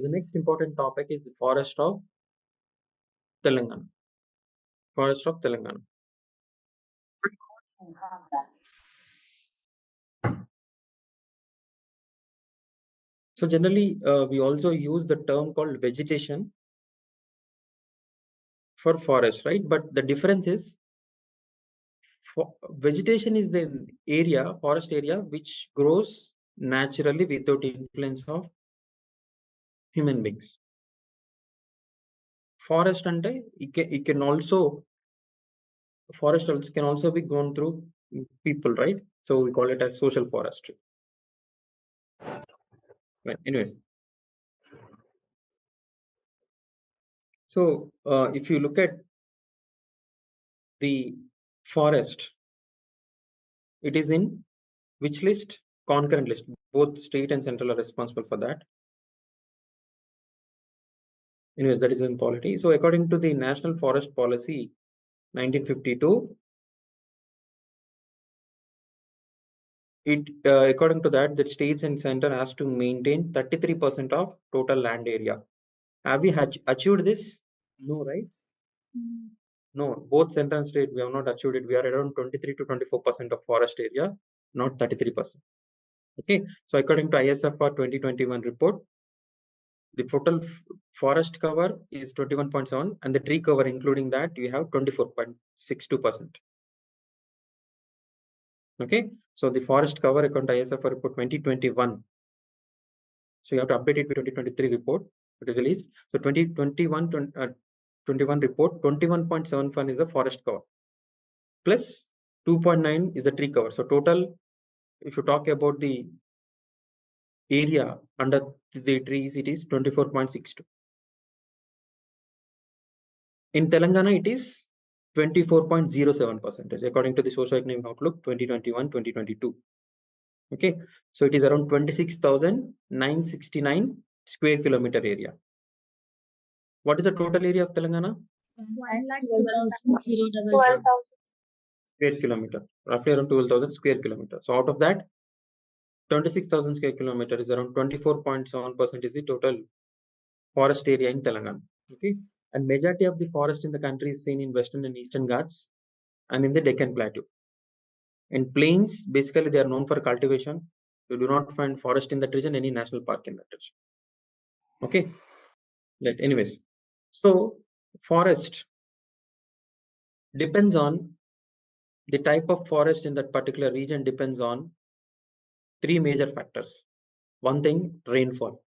the next important topic is the forest of Telangana. Forest of Telangana. So generally, we also use the term called vegetation for forest, right? But the difference is, vegetation is the area, forest area, which grows naturally without influence of human beings. Forest and it can also forest can also be grown through people, right? So we call it as social forestry. Right. Anyways, so if you look at the forest, it is in which list? Concurrent list. Both state and central are responsible for that. Anyways, that is in polity. So according to the National Forest Policy 1952, it according to that, the states and center has to maintain 33% of total land area. Have we achieved this? No, right? No, both center and state, we have not achieved it. We are around 23 to 24% of forest area, not 33%. Okay, so according to ISFR 2021 report, the total forest cover is 21.7, and the tree cover, including that, you have 24.62%. Okay, so the forest cover according to ISFR report 2021. So you have to update it with 2023 report, it is released. So 2021 21 report, 21.71 is the forest cover, plus 2.9 is the tree cover. So total, if you talk about the area under the trees, it is 24.62. In Telangana, it is 24.07% according to the Socio-Economic Outlook 2021-2022. Okay, so it is around 26,969 square kilometer area. What is the total area of Telangana? 12,000 square kilometer, roughly around 12,000 square kilometer. So out of that, 26,000 square kilometer is around 24.7% is the total forest area in Telangana. Okay, and majority of the forest in the country is seen in Western and Eastern Ghats and in the Deccan Plateau. In plains, basically they are known for cultivation. You do not find forest in that region, any national park in that region. Okay, right. Anyways, so forest depends on the type of forest in that particular region, depends on three major factors. One thing, rainfall.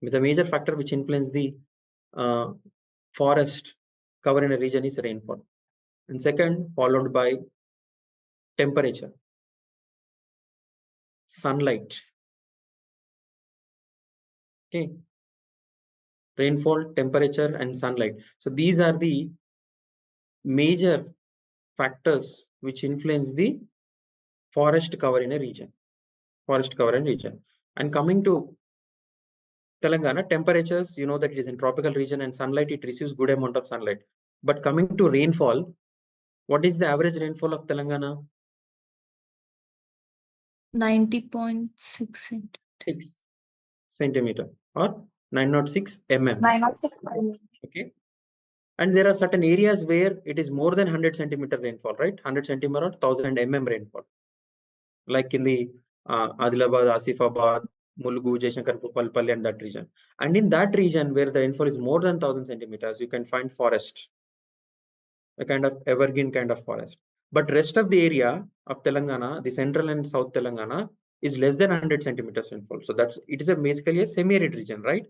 The major factor which influence the forest cover in a region is rainfall, and second, followed by temperature, sunlight. Okay, rainfall, temperature, and sunlight. So these are the major factors which influence the forest cover in a region. Forest cover in region. And coming to Telangana, temperatures, you know that it is in tropical region, and sunlight, it receives good amount of sunlight. But coming to rainfall, what is the average rainfall of Telangana? 90.6 centimeter or 906 mm. 906. Okay, and there are certain areas where it is more than 100 centimeter rainfall, right? 100 centimeter or 1000 mm rainfall, like in the Adilabad, Asifabad, Mulgu, Jaishankar, Palpalli, and that region. And in that region where the rainfall is more than 1000 centimeters, you can find forest, a kind of evergreen kind of forest. But rest of the area of Telangana, the central and south Telangana, is less than 100 centimeters rainfall. So that's, it is basically a semi-arid region, right?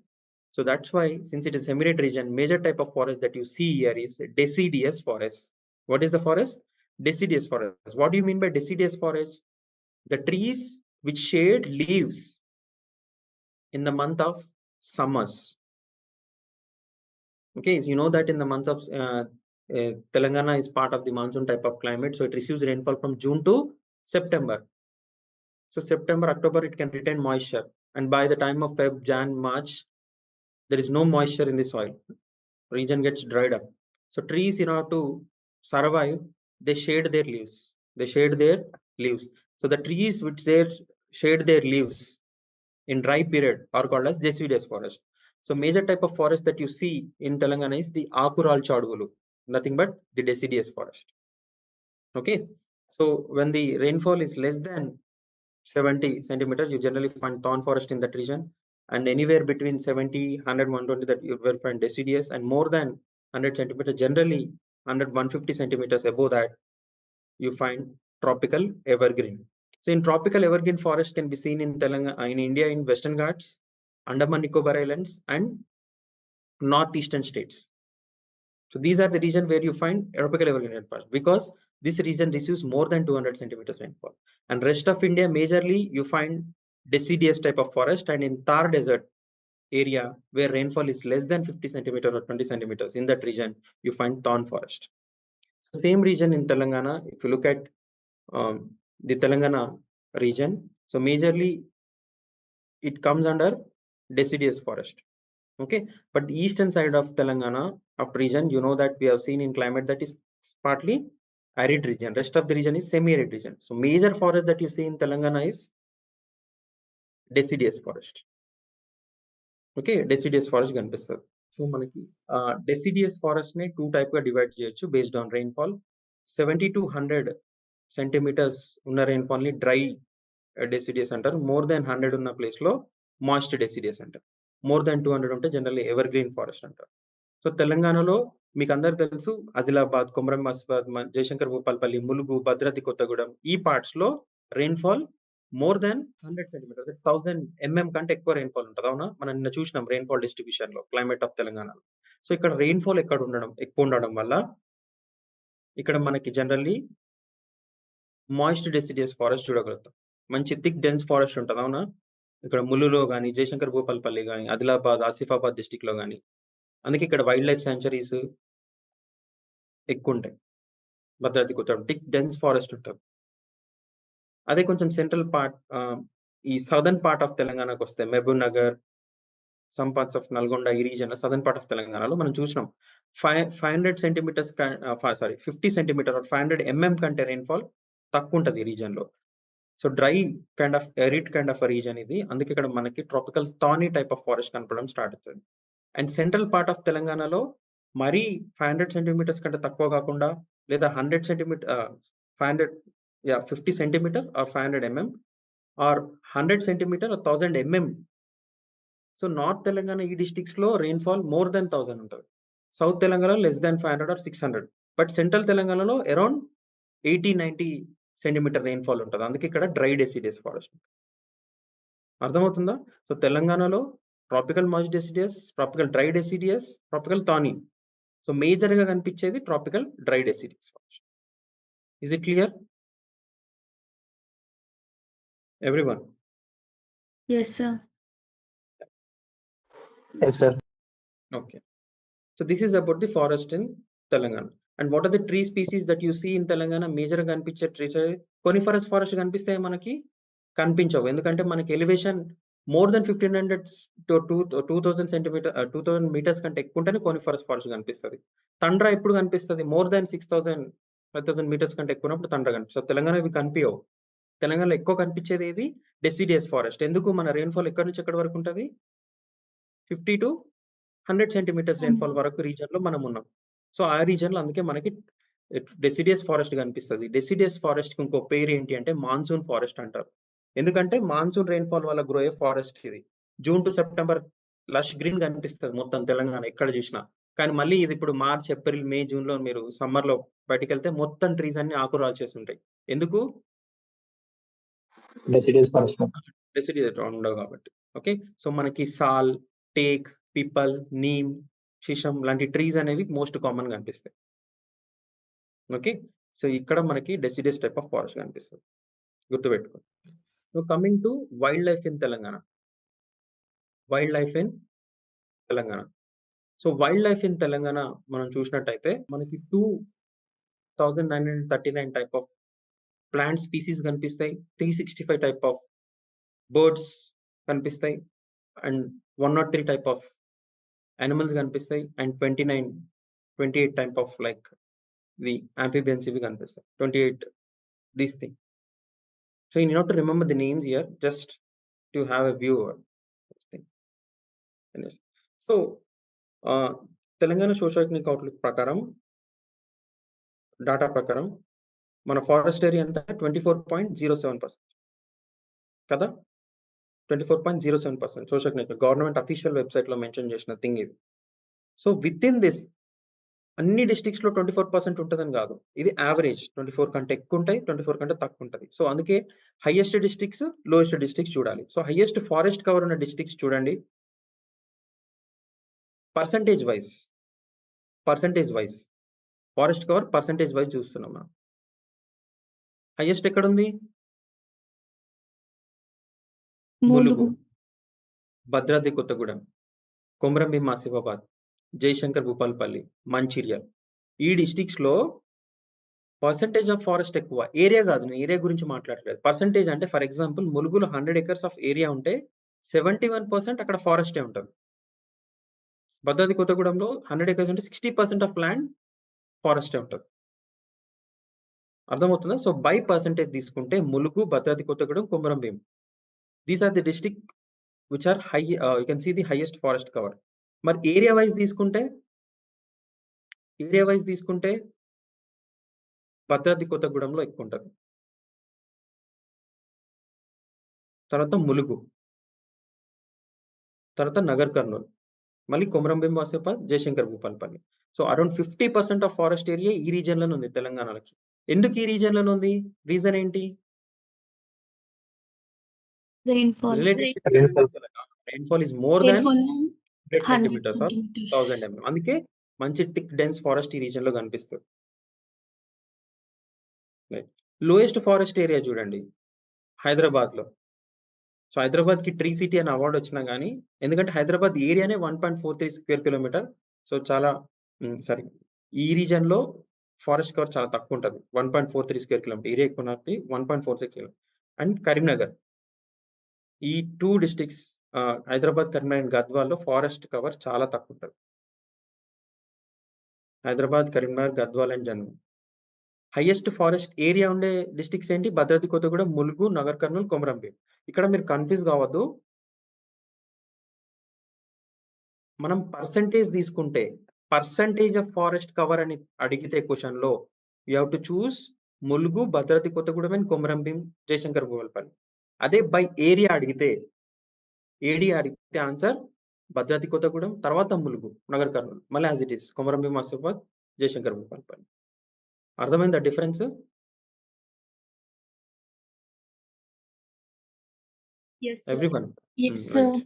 So that's why, since it is semi-arid region, major type of forest that you see here is deciduous forest. What is the forest? Deciduous forest. What do you mean by deciduous forest? The trees which shed leaves in the month of summers. Okay, so you know that in the months of Telangana is part of the monsoon type of climate, so it receives rainfall from June to September. So September, October, it can retain moisture, and by the time of Feb, Jan, March, there is no moisture in the soil. Region gets dried up. So trees, in order to survive, they shade their leaves. They shade their leaves. So the trees which they shade their leaves in dry period are called as deciduous forest. So major type of forest that you see in Telangana is the Akural Chaduvulu, nothing but the deciduous forest. Okay, so when the rainfall is less than 70 centimeters, you generally find thorn forest in that region, and anywhere between 70, 100, 120 that you will find deciduous, and more than 100 centimeters, generally 100, 150 centimeters above that, you find tropical evergreen. So in tropical evergreen forest can be seen in Telangana, in India, in Western Ghats, Andaman Nicobar Islands, and northeastern states. So these are the region where you find tropical evergreen rainforest, because this region receives more than 200 centimeters rainfall. And rest of India, majorly you find deciduous type of forest, and in Thar Desert area where rainfall is less than 50 centimeters or 20 centimeters, in that region you find thorn forest. So same region in Telangana, if you look at the Telangana region, so majorly it comes under deciduous forest. Okay, but the eastern side of Telangana of region, you know that we have seen in climate that is partly arid region. Rest of the region is semi-arid region. So major forest that you see in Telangana is deciduous forest. Okay, deciduous forest కనిపిస్తుంది. So మనకి deciduous forest ని two type గా divide చేయొచ్చు based on rainfall. 70 to 100 centimetres ఉన్న rainfall ని dry deciduous అంటారు. More than 100 ఉన్న place లో మాయిస్ట్ deciduous అంటారు. మోర్ దాన్ 200 ఉంటే జనరల్లీ ఎవర్ గ్రీన్ ఫారెస్ట్ అంటారు. సో తెలంగాణలో మీకు అందరికి తెలుసు ఆదిలాబాద్, కొమరం ఆసిఫాబాద్, జయశంకర్ భూపాలపల్లి, ములుగు, భద్రాద్రి కొత్తగూడెం ఈ పార్ట్స్ లో rainfall more than 100 centimetre 1000 mm కంటే ఎక్కువ రెయిన్ఫాల్ ఉంటుంది. అవునా, మనం నిన్న చూసినాం రెయిన్ఫాల్ డిస్ట్రిబ్యూషన్ లో క్లైమేట్ ఆఫ్ తెలంగాణలో. సో ఇక్కడ రెయిన్ఫాల్ ఎక్కువ ఉండడం వల్ల ఇక్కడ మనకి జనరల్లీ మాయిస్ట్ డెసిడియస్ ఫారెస్ట్ చూడగలుగుతాం. మంచి థిక్ డెన్స్ ఫారెస్ట్ ఉంటుంది. అవునా, ఇక్కడ ములుగులో కానీ, జయశంకర్ భూపాలపల్లి కానీ, ఆదిలాబాద్, ఆసిఫాబాద్ డిస్టిక్ లో కానీ. అందుకే ఇక్కడ వైల్డ్ లైఫ్ శాంచురీస్ ఎక్కువ ఉంటాయి. Bhadradri Kothagudem thick dense forest ఉంటుంది. అదే కొంచెం సెంట్రల్ పార్ట్, ఈ సదర్న్ పార్ట్ ఆఫ్ తెలంగాణకు వస్తే Mahbubnagar, some parts of Nalgonda, ఈ రీజన్ సదర్న్ పార్ట్ ఆఫ్ తెలంగాణలో మనం చూసినాం 500 సెంటీమీటర్స్ 50 సెంటీమీటర్ 500 mm కంటే రెయిన్ఫాల్ తక్కువ ఉంటుంది ఈ రీజన్ లో. So dry kind of arid kind of region ఇది. అందుకే ఇక్కడ మనకి tropical thorny type of forest కనపడడం స్టార్ట్ అవుతుంది. అండ్ సెంట్రల్ పార్ట్ ఆఫ్ తెలంగాణలో మరీ 500 సెంటీమీటర్స్ కంటే తక్కువ కాకుండా, లేదా 100 centimetre 50 centimetre or 500 mm or 100 centimetre 1000 mm. So north Telangana ఈ డిస్ట్రిక్ట్స్ లో రెయిన్ఫాల్ మోర్ దాన్ 1000 ఉంటుంది. సౌత్ తెలంగాణలో less than 500 or 600. But central తెలంగాణలో అరౌండ్ 80-90 సెంటీమీటర్ రెయిన్ఫాల్ ఉంటుంది. అందుకే ఇక్కడ డ్రై డెసిడియస్ ఫారెస్ట్. అర్థమవుతుందా? సో తెలంగాణలో tropical moist deciduous, tropical dry deciduous, tropical thorny. So major గా కనిపించేది tropical dry deciduous forest. Is it clear everyone? Yes, sir. Yes, sir. Okay. So this is about the forest in Telangana. And what are the tree species that you see in Telangana? Major గా కనిపించే trees కోనిఫరస్ forest కనిపిస్తాయి మనకి? కనిపించవు. ఎందుకంటే మనకి elevation more than 1500 to 2000 centimetre 2000 metres కంటే ఎక్కువ ఉంటేనే కోనిఫరస్ ఫారెస్ట్ కనిపిస్తుంది. తండ్రా ఎప్పుడు కనిపిస్తుంది? మోర్ దాన్ 6000 5000 మీటర్స్ కంటే ఎక్కువ ఉన్నప్పుడు తండ్రా కనిపిస్తుంది. తెలంగాణ ఇవి కనిపించవు. తెలంగాణలో ఎక్కువ కనిపించేది ఏది? Deciduous forest. ఎందుకు? మన రెయిన్ఫాల్ ఎక్కడి నుంచి ఎక్కడి వరకు ఉంటుంది? 50 to 100 సెంటీమీటర్స్ రెయిన్ఫాల్ వరకు రీజన్ లో మనం ఉన్నాం. సో ఆ రీజన్ లో అందుకే మనకి డెసిడియస్ ఫారెస్ట్ కనిపిస్తుంది. డెసిడియస్ ఫారెస్ట్ కి ఇంకో పేరు ఏంటి అంటే మాన్సూన్ ఫారెస్ట్ అంటారు. ఎందుకంటే మాన్సూన్ రెయిన్ఫాల్ వల్ల గ్రో అయ్యే ఫారెస్ట్ ఇది. June to September lush green కనిపిస్తుంది మొత్తం తెలంగాణ ఎక్కడ చూసినా. కానీ మళ్ళీ ఇది ఇప్పుడు మార్చ్, ఏప్రిల్, మే, జూన్ లో మీరు సమ్మర్ లో బయటికి వెళ్తే మొత్తం ట్రీస్ అన్ని ఆకురాలు చేసి ఉంటాయి. ఎందుకు? Deciduous forest. డెసిడియస్ ఉండవు కాబట్టి. ఓకే, సో మనకి సాల్, టేక్, పీపల్, నీమ్, శిషం లాంటి ట్రీస్ అనేవి మోస్ట్ కామన్ కనిపిస్తాయి. ఓకే, సో ఇక్కడ మనకి డెసిడియస్ టైప్ ఆఫ్ ఫారెస్ట్ కనిపిస్తుంది, గుర్తుపెట్టుకో. So coming to wild life in Telangana. Wild life in Telangana. So wild life in Telangana మనం చూసినట్టయితే మనకి 2939 టైప్ ఆఫ్ ప్లాంట్ స్పీసీస్ కనిపిస్తాయి, 365 టైప్ ఆఫ్ బర్డ్స్ కనిపిస్తాయి, అండ్ 103 టైప్ ఆఫ్ animals కనిపిస్తాయి, and 28 type of like the amphibians ఇవి కనిపిస్తాయి. 28 these thing. So you need not to remember the names here, just to have a view over this thing. So, Telangana socio economic outlook ప్రకారం data ప్రకారం మన forest area ఎంత 24.07% కదా! 24.07% socio economic government official వెబ్‌సైట్‌లో mention చేసిన thing ఇది. So, within this అన్ని డిస్ట్రిక్ట్స్‌లో 24% ఉంటదని గాదు. ఇది యావరేజ్ 24 కంటే ఎక్కువుంటాయి, 24 కంటే తక్కువుంటది. సో, అందుకే హైయెస్ట్ డిస్ట్రిక్ట్స్, లోయెస్ట్ డిస్ట్రిక్ట్స్ చూడాలి. సో, హైయెస్ట్ ఫారెస్ట్ కవర్ ఉన్న డిస్ట్రిక్ట్స్ చూడండి. Percentage wise, percentage wise forest cover percentage wise చూస్తున్నాం మనం. హైయెస్ట్ ఎక్కడుంది? ములుగు, ములుగు. భద్రాద్రి కొత్తగూడెం, కొమరంభీం ఆసిఫాబాద్, జయశంకర్ భూపాలపల్లి, మంచిర్యాల్. ఈ డిస్ట్రిక్ట్స్‌లో పర్సెంటేజ్ ఆఫ్ ఫారెస్ట్ ఎక్కువ. ఏరియా గాదు. నేను ఏరియా గురించి మాట్లాడట్లేదు. పర్సెంటేజ్ అంటే ఫర్ ఎగ్జాంపుల్ ములుగులో 100 ఎకర్స్ ఆఫ్ ఏరియా ఉంటే 71% అక్కడ ఫారెస్టే ఉంటది. భద్రాద్రి కొత్తగూడెంలో 100 ఎకర్స్ ఉంటే 60% ఆఫ్ ల్యాండ్ ఫారెస్టే ఉంటది. అర్థమవుతుందా? సో, బై పర్సెంటేజ్ తీసుకుంటే Mulugu, Bhadradri Kothagudem, Komaram Bheem. These are the district which are high you can see the highest forest cover. మరి ఏరియా వైస్ తీసుకుంటే భద్రాద్రి కొత్తగూడెంలో ఎక్కువుంటది. తర్వాత ములుగు, తర్వాత నగర్ కర్నూల్, మళ్ళీ Komaram Bheem Asifabad, Jayashankar Bhupalpally. So, around 50% of forest area ఈ రీజియన్‌లోనే ఉంది తెలంగాణలోకి. ఎందుకు ఈ రీజియన్‌లోనే ఉంది? రీజన్ ఏంటి? Rainfall. Related to Telangana. Rainfall is more than rainfall 100 100 centimetres or centimetres. 1000 అందుకే మంచి థిక్ డెన్స్ ఫారెస్ట్ ఈ రీజియన్‌లో కనిపిస్తది. రైట్. లోయెస్ట్ ఫారెస్ట్ ఏరియా చూడండి హైదరాబాద్‌లో. సో, హైదరాబాద్‌కి ట్రీ సిటీ అనే అవార్డ్ వచ్చినా గానీ, ఎందుకంటే హైదరాబాద్ ఏరియానే 1.43 స్క్వేర్ కిలోమీటర్. సో, చాలా సారీ ఈ రీజియన్‌లో ఫారెస్ట్ కవర్ చాలా తక్కువుంటది. 1.43 స్క్వేర్ కిలోమీటర్. ఏరియా ఎక్కువ ఉన్నప్పటికీ 1.46 అండ్ కరీంనగర్. ఈ 2 డిస్ట్రిక్ట్స్ హైదరాబాద్, కరీంనగర్ అండ్ గద్వాల్‌లో ఫారెస్ట్ కవర్ చాలా తక్కువుంటది. Hyderabad, Karimnagar, Gadwal and Jangaon. Highest forest area ఉండే డిస్ట్రిక్ట్స్ ఏంటి? భద్రాద్రి కొత్తగూడెం, ములుగు, నగర్ కర్నూల్, కొమరంభీం. ఇక్కడ మీరు కన్‌ఫ్యూజ్ కావద్దు. మనం పర్సెంటేజ్ తీసుకుంటే, పర్సెంటేజ్ ఆఫ్ ఫారెస్ట్ కవర్ అని అడిగితే క్వెషన్‌లో you have to choose Mulugu, Bhadradri Kothagudem and Komaram Bheem, Jayashankar Bhupalpally. అదే బై ఏరియా అడిగితే, ఆన్సర్ భద్రాద్రి కొత్తగూడెం, తర్వాత ములుగు, నగర్ కర్నూల్. మళ్ళీ as it is Komaram Bheem Asifabad, Jayashankar Bhupalpally. అర్థమైందా difference? Yes sir. Everyone. Yes sir. Right.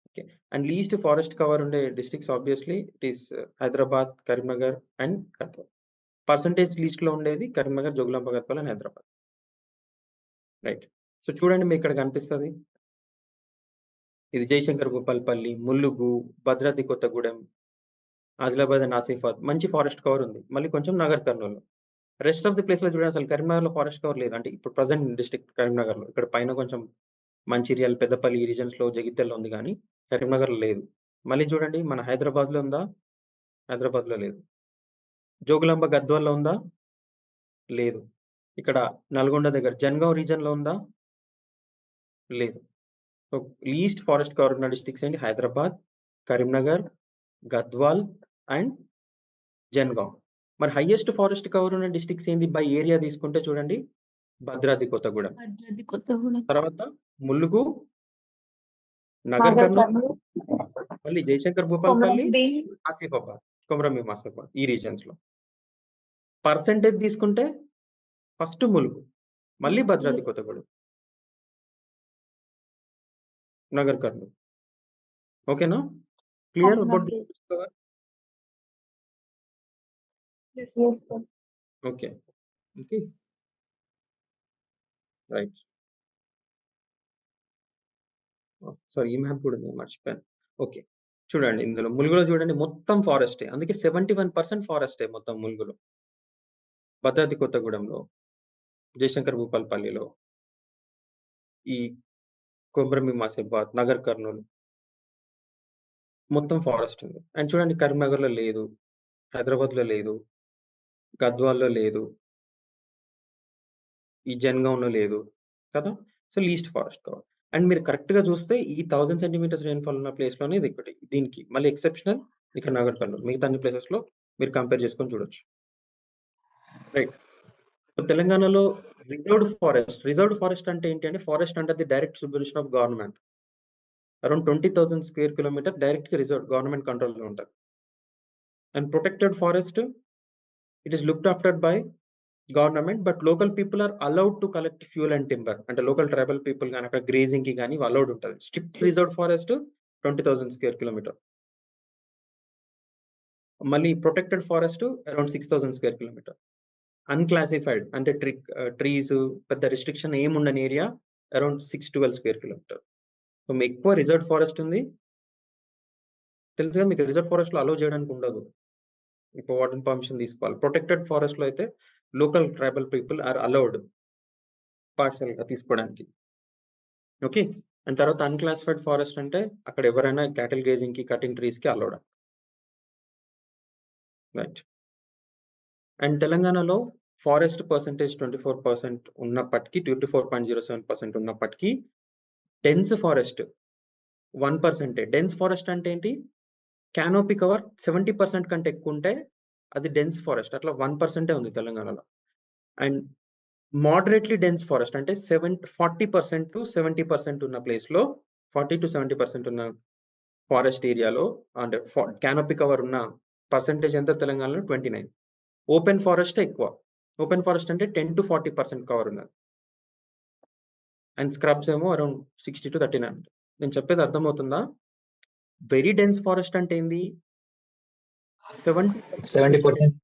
Okay. And least forest cover ఉండే districts obviously it is Hyderabad, Karimnagar and Gadwal. Percentage లిస్ట్‌లో ఉండేది Karimnagar, Jogulamba Gadwal and Hyderabad. Right. So, చూడండి మీకిక్కడ కనిపిస్తది. ఇది జయశంకర్ భూపాలపల్లి, ములుగు, భద్రాద్రి కొత్తగూడెం, ఆదిలాబాద్ అండ్ ఆసిఫాబాద్ మంచి ఫారెస్ట్ కవర్ ఉంది. మళ్ళీ కొంచెం Nagar Kurnool. Rest of the ప్లేస్‌లో చూడండి అసలు కరీంనగర్‌లో ఫారెస్ట్ కవర్ లేదు. అంటే ఇప్పుడు ప్రెజెంట్ డిస్ట్రిక్ట్ కరీంనగర్‌లో. ఇక్కడ పైన కొంచెం మంచిర్యాల, పెద్దపల్లి ఈ రీజియన్స్‌లో జగిత్యాలలో ఉంది గానీ, కరీంనగర్‌లో లేదు. మళ్ళీ చూడండి మన హైదరాబాద్‌లో ఉందా? హైదరాబాద్‌లో లేదు. జోగులాంబ గద్వాల్‌లో ఉందా? లేదు. ఇక్కడ నల్గొండ దగ్గర జనగాం రీజియన్‌లో ఉందా? లేదు. సో, లీస్ట్ ఫారెస్ట్ కవర్ ఉన్న డిస్ట్రిక్ట్స్ ఏంటి? హైదరాబాద్, కరీంనగర్, గద్వాల్ అండ్ జనగాం. మరి హైయెస్ట్ ఫారెస్ట్ కవర్ ఉన్న డిస్ట్రిక్ట్స్ ఏంది? బై ఏరియా తీసుకుంటే చూడండి. భద్రాద్రి కొత్తగూడెం. భద్రాద్రి కొత్తగూడెం. తర్వాత ములుగు, నగర్ నగర్ కర్నూల్, కర్నూల్. మళ్ళీ జయశంకర్ భూపాలపల్లి, కొమరంభీం. ఆసిఫాబాద్, కొమరంభీం ఆసిఫాబాద్ ఈ రీజియన్స్‌లో. పర్సెంటేజ్ తీసుకుంటే ఫస్ట్ ములుగు, మళ్ళీ భద్రాద్రి కొత్తగూడెం, నగర్ కర్నూల్. ఓకేనా? క్లియర్ అబౌట్ ది అవునండి. Forest cover? Yes sir. Okay. Okay. Right. Sorry ఈ మ్యాప్ కూడా ఉంది మర్చిపోయాను. ఓకే. చూడండి ఇందులో ములుగులో చూడండి మొత్తం ఫారెస్టే. అందుకే 71% ఫారెస్టే మొత్తం ములుగులో. భద్రాద్రి కొత్తగూడెంలో, జయశంకర్ భూపాలపల్లిలో, ఈ కొమరంభీం ఆసిఫాబాద్, నగర్ కర్నూల్ మొత్తం ఫారెస్ట్ ఉంది. అండ్ చూడండి కరీంనగర్‌లో లేదు, హైదరాబాద్‌లో లేదు, గద్వాల్‌లో లేదు, ఈ జనగాంలో లేదు కదా! So, least forest cover. And మీరు కరెక్ట్‌గా చూస్తే ఈ 1000 సెంటీమీటర్స్ రెయిన్‌ఫాల్ ఉన్న ప్లేస్‌లోనే ఇది ఒకటి. దీనికి మళ్ళీ ఎక్సెప్షనల్ ఇక్కడ నాగర్ కర్నూల్. మిగతా అన్ని ప్లేసెస్‌లో మీరు కంపేర్ చేసుకొని చూడొచ్చు. రైట్. తెలంగాణలో రిజర్వ్డ్ ఫారెస్ట్ అంటే ఏంటి అంటే forest under the direct supervision of government. Around 20,000 square kilometre డైరెక్ట్‌గా గవర్నమెంట్ కంట్రోల్‌లో ఉంటది. And protected forest it is looked after by government but local people are allowed to collect fuel and timber. అంటే local tribal people గాని అక్కడ grazing కి గాని allowed ఉంటది. Strict reserved forest 20,000 square kilometre. మళ్ళీ protected forest around 6,000 square kilometre. Unclassified అంటే trees పెద్ద restriction ఏముండని area around 612 square kilometre. So మీకు ఎక్కువ రిజర్వ్డ్ ఫారెస్ట్ ఉంది. తెలుసుగా మీకు రిజర్వ్ ఫారెస్ట్‌లో అలౌ చేయడానికి ఉండదు. ఇంపార్టెంట్ పర్మిషన్ తీసుకోవాలి. ప్రొటెక్టెడ్ ఫారెస్ట్‌లో అయితే local tribal people are allowed పార్షియల్‌గా తీసుకోవడానికి. ఓకే. అండ్ తర్వాత అన్‌క్లాసిఫైడ్ ఫారెస్ట్ అంటే అక్కడ ఎవరైనా క్యాటిల్ గ్రేజింగ్‌కి, కటింగ్ ట్రీస్‌కి అలౌడ్. రైట్. అండ్ తెలంగాణలో ఫారెస్ట్ పర్సెంటేజ్ 24% ఉన్నప్పటికీ 24.07% ఉన్నప్పటికీ డెన్స్ ఫారెస్ట్ 1%. డెన్స్ ఫారెస్ట్ అంటే ఏంటి? క్యానోపీ కవర్ 70% కంటే ఎక్కువుంటే అది డెన్స్ ఫారెస్ట్. అట్లా 1% ఉంది తెలంగాణలో. అండ్ మోడరేట్‌లీ డెన్స్ ఫారెస్ట్ అంటే 40% ఉన్న ప్లేస్‌లో 40-70% ఉన్న ఫారెస్ట్ ఏరియాలో అంటే క్యానోపీ కవర్ ఉన్న పర్సెంటేజ్ ఎంత తెలంగాణలో 29. ఓపెన్ ఫారెస్ట్ ఎక్కువ. ఓపెన్ ఫారెస్ట్ అంటే 10-40% కవర్ ఉన్నది. అండ్ స్క్రబ్స్ ఏమో అరౌండ్ 60-39. నేను చెప్పేది అర్థమవుతుందా? వెరీ డెన్స్ ఫారెస్ట్ అంటే ఏంది? 70%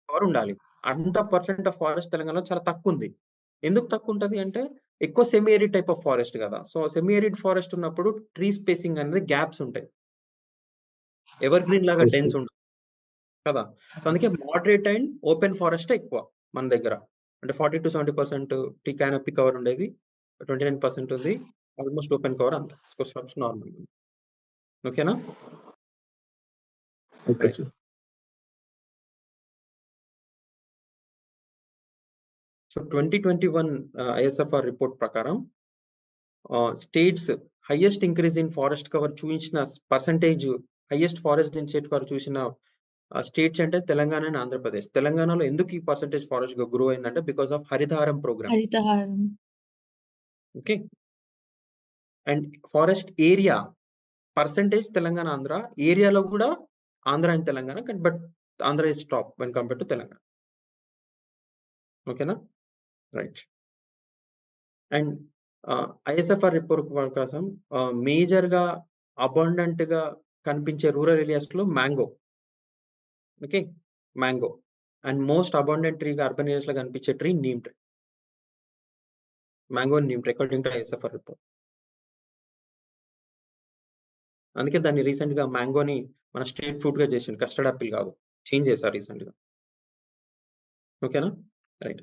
కవర్ ఉండాలి. అంత పర్సెంట్ ఆఫ్ ఫారెస్ట్ తెలంగాణలో చాలా తక్కువుంది. ఎందుకు తక్కువుంటది అంటే ఎక్కువ semi arid type of forest గదా! సో, సెమీ ఏరిడ్ ఫారెస్ట్ ఉన్నప్పుడు ట్రీ స్పేసింగ్ అనేది గ్యాప్స్ ఉంటాయి. ఎవర్ గ్రీన్ లాగా డెన్స్ ఉండదు కదా! సో, అందుకే మోడరేట్ అండ్ ఓపెన్ ఫారెస్టే ఎక్కువ మన దగ్గర. అంటే 40-70% టీ కానోపీ కవర్ ఉండేది. 29% ఉంది. ఆల్‌మోస్ట్ ఓపెన్ కవర్ అంత. Scrubs normal. ఓకేనా? Okay sir. So, 2021 ISFR report ప్రకారం states highest increase in forest cover చూయించిన percentage highest forest density cover చూసిన స్టేట్స్ అంటే తెలంగాణ అండ్ ఆంధ్రప్రదేశ్. తెలంగాణలో ఎందుకు ఈ పర్సెంటేజ్ ఫారెస్ట్ గ్రో అయిందంటే because of Haritha Haram programme. Haritha Haram. Okay. And forest area percentage Telangana, Andhra. ఏరియాలో కూడా Andhra and Telangana but Andhra is top when compare to Telangana. ఓకేనా? రైట్. అండ్ ఐఎస్ఎఫ్ఆర్ రిపోర్ట్ ప్రకారం మేజర్‌గా అబండెంట్‌గా కనిపించే రూరల్ ఏరియాస్‌లో mango. Okay. Mango. And most abundant ట్రీగా అర్బన్ ఏరియాస్‌లో కనిపించే tree neem tree. Mango and neem tree according to ISFR report. అందుకే దాన్ని రీసెంట్‌గా మ్యాంగోని మన స్ట్రీట్ ఫుడ్‌గా చేసిండు. కస్టర్డ్ యాపిల్ కాదు. చేంజ్ చేశారు రీసెంట్‌గా. ఓకేనా? Right.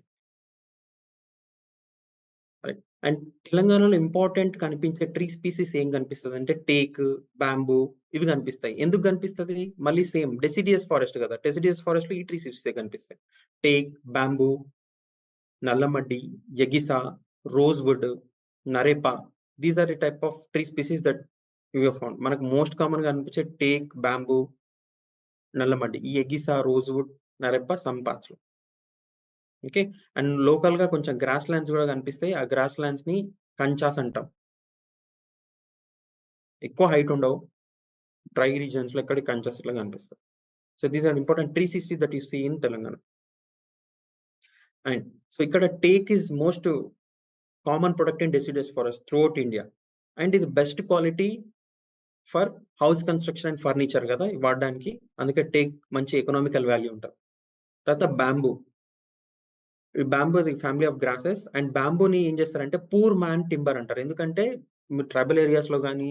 Right. And Telangana important కనిపించే ట్రీ స్పీసీస్ ఏం కనిపిస్తదంటే టేక్, బాంబూ ఇవి కనిపిస్తాయి. ఎందుకు కనిపిస్తది? మళ్ళీ సేమ్ డెసిడియస్ ఫారెస్ట్ కదా! డెసిడియస్ ఫారెస్ట్‌లో ఈ ట్రీ స్పీసీసే కనిపిస్తాయి. టేక్, బాంబూ, నల్లమడ్డి, ఎగిస, రోజ్‌వుడ్, నరేపా these are the type of tree species that you have found. మనకు మోస్ట్ కామన్‌గా కనిపించే టేక్, బాంబూ, నల్లమడ్డి. ఈ ఎగిస, రోజ్‌వుడ్, నరేపా సమ్ పార్ట్స్‌లో. ఓకే. అండ్ లోకల్‌గా కొంచెం గ్రాస్ ల్యాండ్స్ గూడా కనిపిస్తాయి. ఆ గ్రాస్ ల్యాండ్స్‌ని కంచాస్ అంటాం. ఎక్కువ హైట్ ఉండవు. డ్రై రీజియన్స్‌లో ఎక్కడికి కంచాస్ ఇట్లా కనిపిస్తాయి. So these are important tree species that you see in Telangana. And so ఇక్కడ teak is most common product in deciduous forest throughout India. And ఇది best quality for house construction and furniture గదా! వాడడానికి. అందుకే take మంచి economical value ఉంటది. తర్వాత bamboo. ఈ bamboo the family of grasses and బాంబూని ఏం చేస్తారంటే పూర్ మ్యాన్ టింబర్ అంటారు. ఎందుకంటే ట్రైబల్ ఏరియాస్‌లో గాని,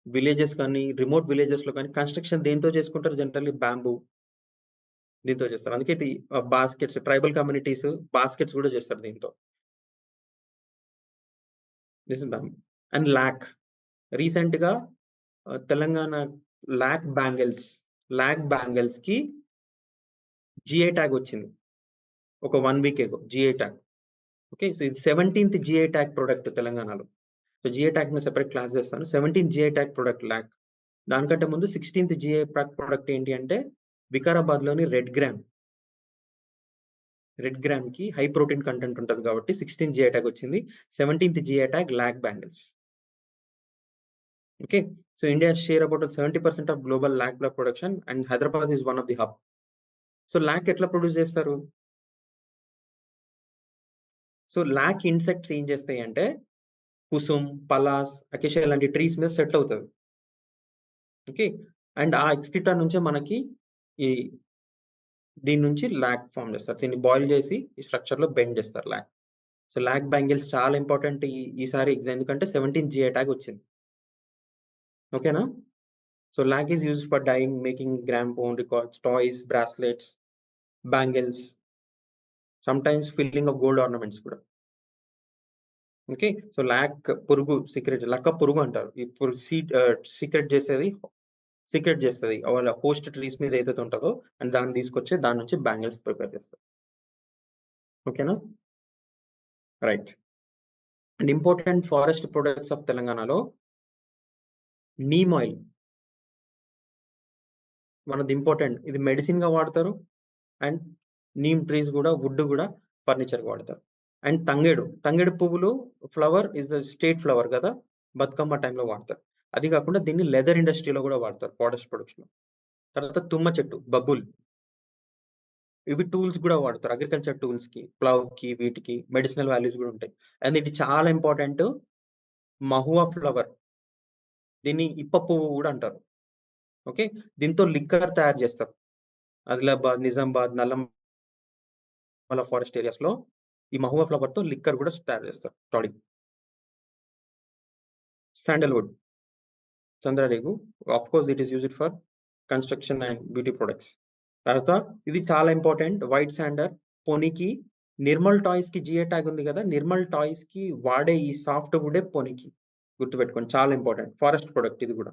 విలేజెస్ కానీ, రిమోట్ విలేజెస్‌లో కానీ కన్‌స్ట్రక్షన్ దేనితో చేసుకుంటారు జనరల్లీ బాంబూ. దీంతో చేస్తారు. అందుకే ఇది బాస్కెట్స్ ట్రైబల్ కమ్యూనిటీస్ బాస్కెట్స్ కూడా చేస్తారు దీంతో. This is bamboo. And lac. రీసెంట్‌గా తెలంగాణ లాక్ బ్యాంగిల్స్‌కి జీఐ ట్యాగ్ వచ్చింది. ఒక 1 week ago GI tag. Okay. So ఇది 17థ్ జీఐ ట్యాగ్ ప్రొడక్ట్ తెలంగాణలో. సో జిఐ ట్యాగ్ ని సెపరేట్ క్లాస్ చేస్తాను. 17th GI tag product lock. దానికంటే ముందు 16th జిఐ ట్యాగ్ ప్రొడక్ట్ ఏంటి అంటే వికారాబాద్ లోని రెడ్ గ్రామ్ కి హై ప్రోటీన్ కంటెంట్ ఉంటుంది కాబట్టి 16th జిఐ ట్యాగ్ వచ్చింది. 17th GI tag lac bangles. Okay, so India share about 70% of global lac block production and Hyderabad is one of the hub. So lac ఎట్లా produce చేస్తారు? So lac insects ఏం చేస్తాయి అంటే kusum, palas, acacia లాంటి trees మీద settle అవుతుంది. Okay, and ఆ excreta నుంచే మనకి ఈ దీని నుంచి లాక్ ఫామ్ చేస్తారు. దీన్ని బాయిల్ చేసి ఈ స్ట్రక్చర్ లో బెండ్ చేస్తారు లాక్. సో లాక్ బ్యాంగిల్స్ చాలా ఇంపార్టెంట్ ఈసారి ఎగ్జామ్, ఎందుకంటే 17th జిఐ ట్యాగ్ వచ్చింది. ఓకేనా? So lac is used for dyeing, making gramophone records, toys, bracelets, bangles, sometimes filling of gold ornaments కూడా. ఓకే, సో లాక్ పురుగు secret, లక్క పురుగు అంటారు. ఇప్పుడు సీక్రెట్ చేస్తుంది వాళ్ళ హోస్ట్ ట్రీస్ మీద ఏదైతే ఉంటుందో అండ్ దాన్ని తీసుకొచ్చి దాని నుంచి బ్యాంగిల్స్ ప్రిపేర్ చేస్తారు. ఓకేనా? Right. And important forest products of తెలంగాణలో నీమ్ ఆయిల్ మనది ఇంపార్టెంట్. ఇది మెడిసిన్ గా వాడతారు అండ్ నీమ్ ట్రీస్ కూడా, వుడ్ కూడా ఫర్నిచర్ గా వాడతారు. అండ్ తంగేడు పువ్వులు flower is the state flower కదా, బతుకమ్మ టైంలో వాడతారు. అది కాకుండా దీన్ని లెదర్ ఇండస్ట్రీలో కూడా వాడతారు, ఫారెస్ట్ ప్రొడక్ట్స్ లో. తర్వాత తుమ్మ చెట్టు, బబుల్, ఇవి టూల్స్ కూడా వాడతారు, అగ్రికల్చర్ టూల్స్ కి, ప్లవ్ కి, వీటికి మెడిసినల్ వాల్యూస్ కూడా ఉంటాయి. అండ్ ఇది చాలా ఇంపార్టెంట్, మహువా ఫ్లవర్, దీన్ని ఇప్ప పువ్వు కూడా అంటారు. ఓకే, దీంతో లిక్కర్ తయారు చేస్తారు. ఆదిలాబాద్, నిజామాబాద్, నల్లమల ఫారెస్ట్ ఏరియాస్ లో ఈ మహువా ఫ్లవర్ తో లిక్కర్ కూడా తయారు చేస్తారు, టాడీ. శాండల్వుడ్, చంద్రరేగు, of course it is used for construction and beauty products. తర్వాత ఇది చాలా ఇంపార్టెంట్, వైట్ శాండర్, పొనికి. నిర్మల్ టాయ్స్ కి జిఐ ట్యాగ్ ఉంది కదా, నిర్మల్ టాయ్స్ కి వాడే ఈ సాఫ్ట్ వుడే పొనికి, గుర్తుపెట్టుకోండి, చాలా ఇంపార్టెంట్ ఫారెస్ట్ ప్రొడక్ట్ ఇది కూడా.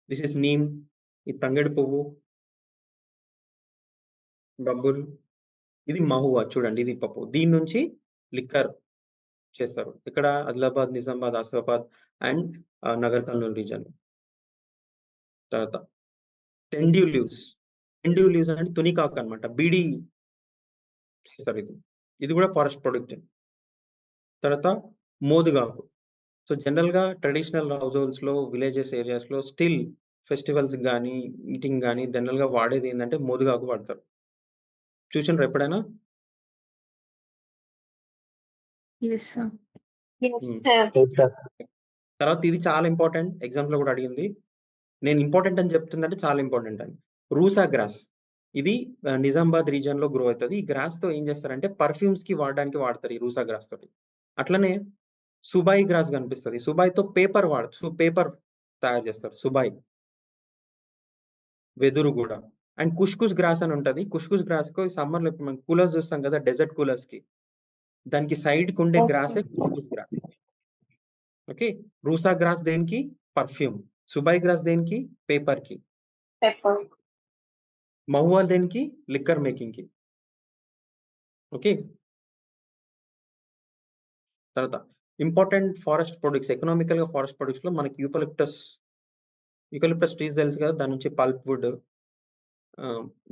దిస్ ఇస్ నీమ్, ఈ తంగేడు పువ్వు, బబుల్, ఇది మహువా, చూడండి ఇది పప్పు. దీని నుంచి లిక్కర్ చేస్తారు. ఇక్కడ ఆదిలాబాద్, నిజామాబాద్, ఆసిఫాబాద్ అండ్ నగర్ కర్నూలు రీజన్. తర్వాత టెండ్యూ లీవ్స్ అంటే తునికాకు అనమాట, బీడీ చేస్తారు ఇది కూడా ఫారెస్ట్ ప్రొడక్ట్. తర్వాత మోదుగాకు. సో జనరల్ గా ట్రెడిషనల్ హౌస్ హోల్డ్స్ లో, విలేజెస్ ఏరియాస్ లో స్టిల్ ఫెస్టివల్స్ కానీ, ఈటింగ్ కానీ జనరల్ గా వాడేది ఏంటంటే మోదుగాకు వాడతారు. చూసారు ఎప్పుడైనా? Yes, sir. Yes, sir. తర్వాత ఇది చాలా ఇంపార్టెంట్, ఎగ్జామ్ లో కూడా అడిగింది. నేను ఇంపార్టెంట్ అని చెప్తుందంటే చాలా ఇంపార్టెంట్ అని. రూసా గ్రాస్, ఇది నిజామాబాద్ రీజన్ లో గ్రో అవుతుంది. ఈ గ్రాస్ తో ఏం చేస్తారంటే పర్ఫ్యూమ్స్ కి వాడడానికి వాడతారు ఈ రూసా గ్రాస్ తోటి. అట్లనే సుబాయి గ్రాస్ కనిపిస్తుంది, సుబాయితో పేపర్ పేపర్ తయారు చేస్తారు, సుబాయి. వెదురు కూడా. అండ్ కుష్కుష్ గ్రాస్ అని ఉంటది, కుష్కుష్ గ్రాస్ కు సమ్మర్ లో మనం కూలర్స్ చూస్తాం కదా, డెజర్ట్ కూలర్స్ కి, దానికి సైడ్ కు ఉండే Yes, గ్రాసే కుష్కుష్ గ్రాస్. ఓకే, రూసా గ్రాస్ దేనికి? పర్ఫ్యూమ్. సుబాయి గ్రాస్ దేనికి? పేపర్ కి. pepper. మహువా దేనికి? లిక్కర్ మేకింగ్ కి. ఓకే, తర్వాత ఇంపార్టెంట్ ఫారెస్ట్ ప్రొడక్ట్స్, ఎకనామికల్ గా ఫారెస్ట్ ప్రొడక్ట్స్ లో మనకి యూకలిప్టస్ ట్రీస్ తెలుసు కదా, దాని నుంచి పల్ప్ వుడ్,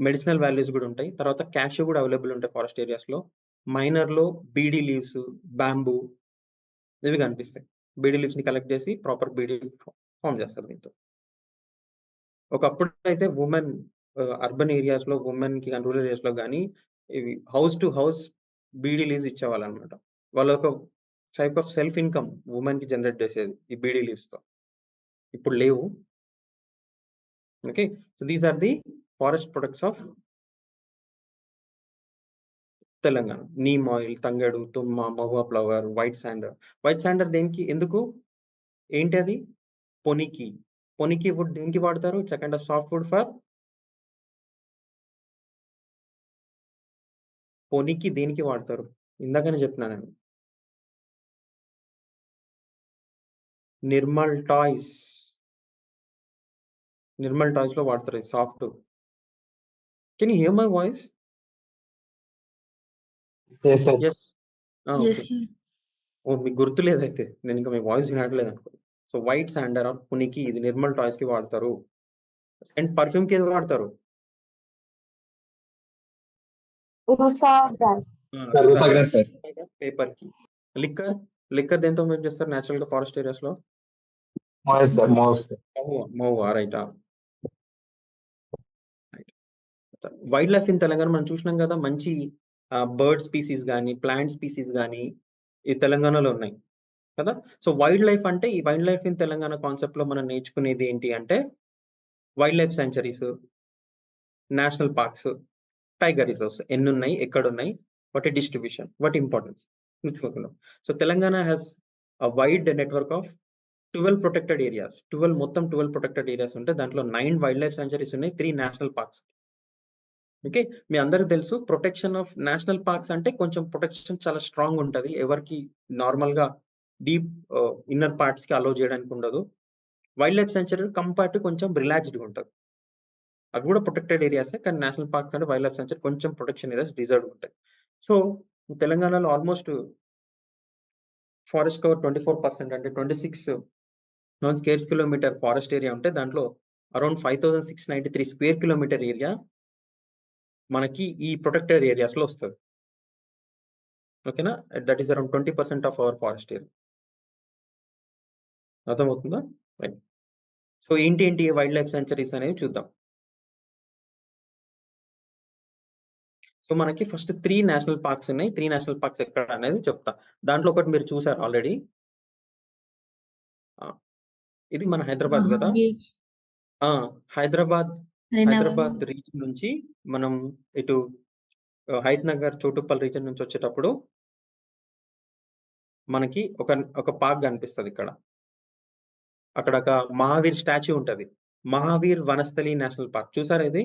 మెడిసినల్ వాల్యూస్ కూడా ఉంటాయి. తర్వాత క్యాషు కూడా అవైలబుల్ ఉంటాయి ఫారెస్ట్ ఏరియాస్ లో. మైనర్ లో బీడీ లీవ్స్, బ్యాంబూ, ఇవి కనిపిస్తాయి. బీడీ లీవ్స్ ని కలెక్ట్ చేసి ప్రాపర్ బీడీ ఫామ్ చేస్తారు దీంతో. ఒకప్పుడు అయితే ఉమెన్ అర్బన్ ఏరియాస్ లో, ఉమెన్ కి రూరల్ ఏరియాస్ లో కానీ ఇవి house to house beedi leaves ఇచ్చేవాళ్ళు అనమాట. వాళ్ళ ఒక type of self income women కి జనరేట్ చేసేది ఈ బీడీ లీవ్స్ తో. ఇప్పుడు లేవు. Okay, so these are the forest products of Telangana. Neem oil, తంగేడు, తుమ్మ, మహువా ఫ్లవర్, వైట్ శాండర్ దేనికి, ఎందుకు, ఏంటి అది? పొనికి వుడ్ దేనికి వాడతారు? Second of soft wood for. పొనికి దేనికి వాడతారు? ఇందాకనే చెప్పినా నేను. నిర్మల్ టాయ్స్ లో వాడతారు soft. Can you hear my voice? Yes, sir. Yes. Yes, sir. Oh! మీకు గుర్తులేదైతే. నేను ఇంకా మీ వాయిస్ వినట్లేదు అనుకో. సో, వైట్ శాండల్ ఆర్ పునికి ఇది నిర్మల్ టాయ్స్‌కి వాడతారు. అండ్ పర్ఫ్యూమ్‌కి ఏది వాడతారు? Rusa grass. Rusagrass, sir. పేపర్‌కి. లిక్కర్? లిక్కర్ దేనితో మేక్ చేస్తారు నేచురల్‌గా ఫారెస్ట్ ఏరియాస్‌లో? Moist, sir. Moist. మహువా రైటా? Right. Wild life in Telangana మనం చూసినాం కదా! మంచి బర్డ్ స్పీసీస్ గాని, ప్లాంట్ స్పీసీస్ గాని ఈ తెలంగాణలో ఉన్నాయి. కదా! సో, వైల్డ్ లైఫ్ అంటే ఈ వైల్డ్ లైఫ్ ఇన్ తెలంగాణ కాన్సెప్ట్‌లో మనం నేర్చుకునేది ఏంటి అంటే wild life sanctuaries, national parks, tiger reserves ఎన్నున్నాయి? ఎక్కడున్నాయి? వాటి డిస్ట్రిబ్యూషన్, వాటి ఇంపార్టెన్స్ నేర్చుకుంటున్నాం. So, Telangana has a wide network of 12 protected areas. 12 protected areas ఉంటే దాంట్లో 9 వైల్డ్ లైఫ్ సాంక్చురీస్ ఉన్నాయి. 3 నేషనల్ పార్క్స్. ఓకే. మీ అందరికి తెలుసు ప్రొటెక్షన్ ఆఫ్ నేషనల్ పార్క్స్ అంటే కొంచెం ప్రొటెక్షన్ చాలా స్ట్రాంగ్ ఉంటది. ఎవరికీ నార్మల్‌గా డీప్ ఇన్నర్ పార్ట్స్‌కి అలౌ చేయడానికి ఉండదు. వైల్డ్ లైఫ్ సాంక్చురీ కంపేర్ కొంచెం రిలాక్స్డ్‌గా ఉంటది. అవి కూడా ప్రొటెక్టెడ్ ఏరియాసే. కానీ నేషనల్ పార్క్ అంటే వైల్డ్ లైఫ్ సాంక్చురీ కొంచెం ప్రొటెక్షన్ ఏరియాస్ రిజర్వ్డ్ ఉంటాయి. సో, తెలంగాణలో ఆల్మోస్ట్ ఫారెస్ట్ కవర్ 24% అంటే 26 స్క్వేర్ కిలోమీటర్ ఫారెస్ట్ ఏరియా ఉంటే దాంట్లో అరౌండ్ 5693 స్క్వేర్ కిలోమీటర్ ఏరియా మనకి ఈ ప్రొటెక్టెడ్ ఏరియాస్‌లో వస్తది. ఓకేనా? That is around 20% of our forest area. అర్థమవుతుందా? రైట్. సో, ఏంటి వైల్డ్ లైఫ్ సాంక్చురీస్ అనేవి చూద్దాం. సో, మనకి ఫస్ట్ 3 నేషనల్ పార్క్స్ ఉన్నాయి. 3 నేషనల్ పార్క్స్ ఎక్కడ అనేది చెప్తా. దాంట్లో ఒకటి మీరు చూసారు ఆల్రెడీ. ఇది మన హైదరాబాద్ గదా! ఆ! హైదరాబాద్ రీజన్ నుంచి మనం ఇటు హయత్-నగర్, చోటుప్పల్ రీజన్ నుంచి వచ్చేటప్పుడు మనకి ఒక పార్క్ కనిపిస్తది ఇక్కడ. అక్కడ ఒక మహావీర్ స్టాచ్యూ ఉంటది. మహావీర్ వనస్థలి నేషనల్ పార్క్ చూసారా ఇది?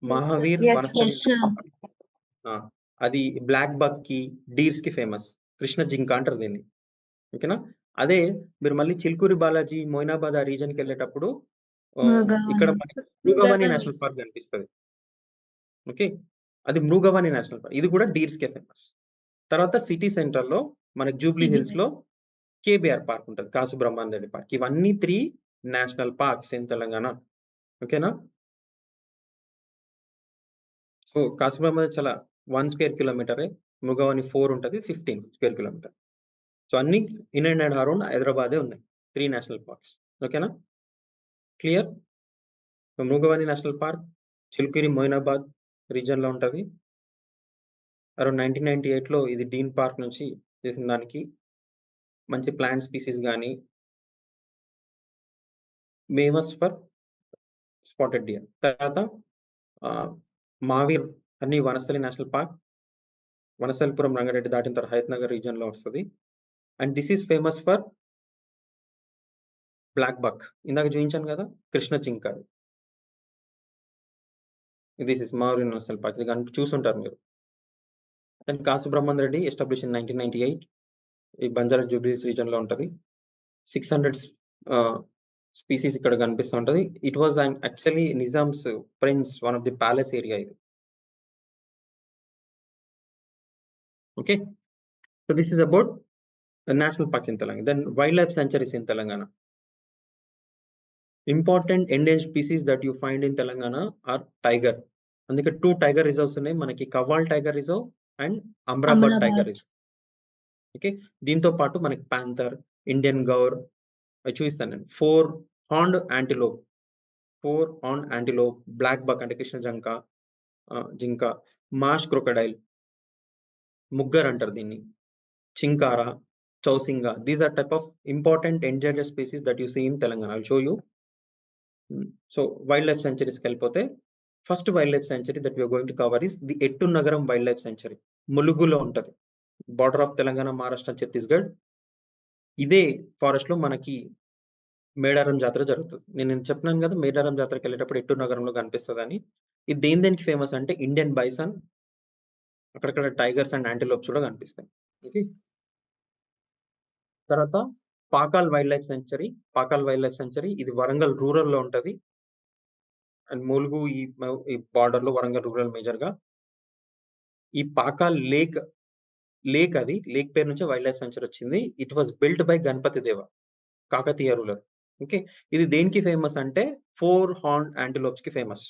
Mahavir Yes, Vanasthali yes, sir. ఆ! అది బ్లాక్ బక్‌కి, డీర్స్‌కి ఫేమస్. కృష్ణ జింక అంటారు దీన్ని. ఓకేనా? అదే మీరు మళ్ళీ చిలుకూరి బాలాజీ, మొయినాబాద్ ఆ రీజన్‌కెళ్ళేటప్పుడు ఇక్కడ మనకి మృగవని నేషనల్ పార్క్ కనిపిస్తది. ఓకే. అది మృగవని నేషనల్ పార్క్. ఇది కూడా డీర్స్‌కే ఫేమస్. తర్వాత సిటీ సెంటర్‌లో మనకి జూబ్లీ హిల్స్‌లో కేబీఆర్ పార్క్ ఉంటది. కాసు బ్రహ్మానంద రెడ్డి పార్క్. ఇవన్నీ 3 నేషనల్ పార్క్స్ ఇన్ తెలంగాణ. ఓకేనా? సో, కాసు బ్రహ్మానంద చాలా 1 స్క్వేర్ కిలోమీటరే. మృగవని 4 ఉంటది. 15 స్క్వేర్ కిలోమీటర్. సో, అన్నీ ఇన్ అండ్ అరౌండ్ హైదరాబాదే ఉన్నాయి. 3 నేషనల్ పార్క్స్. ఓకేనా? Clear? So, Mrugavani national park Chilukuri, Moinabad రీజియన్‌లో ఉంటది. అరౌండ్ 1998లో ఇది డీన్ పార్క్ నుంచి చేసిన దానికి మంచి ప్లాంట్ స్పీసీస్ గాని ఫేమస్ ఫర్ స్పాటెడ్ డియర్. తర్వాత మహావీర్ అని వనస్థలి నేషనల్ పార్క్, వనస్థలిపురం రంగారెడ్డి దాటిన తర్వాత హయత్-నగర్ రీజియన్‌లో వస్తది. And this is famous for black బక్. ఇందాక చూయించాను కదా! కృష్ణ జింక అది. This is Mahavir national park. ఇది చూసుంటారు మీరు. And Kasu Brahmananda Reddy established in 1998. ఈ బంజారా జూబ్లీహిల్స్ రీజియన్‌లో ఉంటది. 600 స్పీసీస్ ఇక్కడ కనిపిస్తా ఉంటది. It was actually Nizam's prince one of the palace area ఇది. Okay. So, this is about national parks in Telangana. Then wild life sanctuaries in Telangana. Important endangered species that you find in Telangana are tiger. అందుకే 2 tiger reserves ఉన్నాయి. మనకి Kawal tiger reserve and Amrabad tiger reserve. Okay. దీంతో పాటు మనకి panther, Indian Gaur అవి చూపిస్తాను నేను. 4 horned antelope, black బక్ అంటే కృష్ణ జింక, మార్ష్ క్రొకడైల్, ముగ్గర్ అంటారు దీన్ని, chinkara, chousingha. These are type of important endangered species that you see in Telangana. I will show you. So, wild life సాంక్చురీస్‌కెళ్ళిపోతే first wild life sanctuary that we are going to cover is the Eturnagaram wild life sanctuary. ములుగులో ఉంటది. Border of Telangana, Maharashtra, Chhattisgarh. ఇదే ఫారెస్ట్‌లో మనకి మేడారం జాతర జరుగుతది. నేను చెప్పినాను కదా! మేడారం జాతరకెళ్ళేటప్పుడు ఎట్టు నగరంలో కనిపిస్తదని. ఇది దేనికి ఫేమస్ అంటే ఇండియన్ బైసన్, అక్కడక్కడ టైగర్స్ అండ్ యాంటిలోప్స్ కూడా కనిపిస్తాయి. ఓకే. తర్వాత పాకాల్ వైల్డ్ లైఫ్ సాంక్చురీ ఇది వరంగల్ రూరల్‌లో ఉంటది. అండ్ ములుగు ఈ బార్డర్‌లో వరంగల్ రూరల్ మేజర్‌గా. ఈ పాకాల్ లేక్ లేక్, అది లేక్ పేరు నుంచి వైల్డ్ లైఫ్ సెంచరీ వచ్చింది. It was built by Ganapati Deva, Kakatiya ruler. Okay, ఇది దేనికి ఫేమస్ అంటే 4 హార్న్ యాంటిలోప్స్ కి ఫేమస్.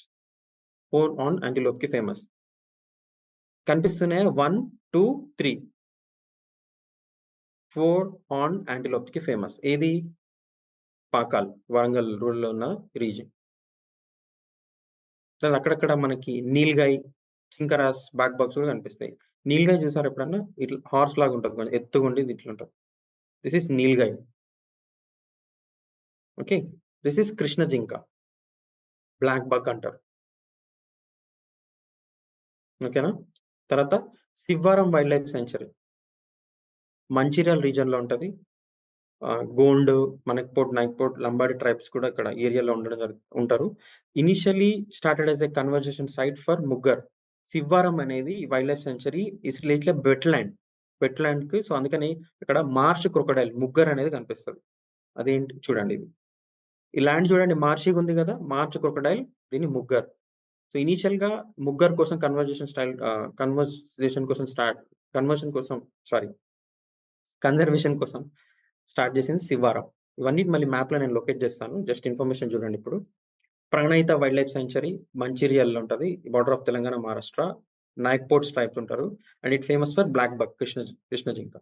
4 హార్న్ యాంటిలోప్ కి ఫేమస్. కనిపిస్తున్నాయి 1, 2, 3 4 హార్న్ యాంటిలోప్ కి ఫేమస్. ఏది? పాకాల్, వరంగల్ రూరల్ లో ఉన్న రీజన్. అక్కడక్కడ మనకి నీల్గాయ్, సింకరాస్, బ్యాక్ బాక్స్ కూడా కనిపిస్తాయి. నీల్గాయ్ చూసారు ఎప్పుడన్నా? ఇట్లా హార్స్ లాగా ఉంటుంది, కొంచెం ఎత్తుగా ఉండేది, ఇట్లా ఉంటుంది. This is nilgai. Okay, this is కృష్ణ జింక, బ్లాక్ బక్ అంటారు. ఓకేనా? తర్వాత Shivaram wild life sanctuary Mancherial region లో ఉంటది. గోండ్, మనక్పోట్, నైక్పోట్, లంబాడి ట్రైబ్స్ కూడా ఇక్కడ ఏరియాలో ఉంటారు. Initially started as a conversation site for mugger. Shivaram అనేది వైల్డ్ లైఫ్ సెంచరీ ఇస్ లేట్లే వెట్లాండ్ కి. సో అందుకని ఇక్కడ మార్ష్ క్రొకడైల్, ముగ్గర్ అనేది కనిపిస్తుంది. అదేంటి చూడండి, ఇది ఈ ల్యాండ్ చూడండి, మార్షిగా ఉంది కదా, మార్చ్ క్రొకడైల్, దీన్ని ముగ్గర్. సో ఇనిషియల్ గా ముగ్గర్ కోసం కన్జర్వేషన్ కోసం స్టార్ట్ చేసింది శివారం. ఇవన్నీ మళ్ళీ మ్యాప్ లో నేను లొకేట్ చేస్తాను, జస్ట్ ఇన్ఫర్మేషన్ చూడండి. ఇప్పుడు ప్రణయిత వైల్డ్ లైఫ్ సెంచరీ మంచిర్యాలలో ఉంటది, border of Telangana Maharashtra. Naikpod tribes ఉంటారు and it famous for black buck, కృష్ణ జింక.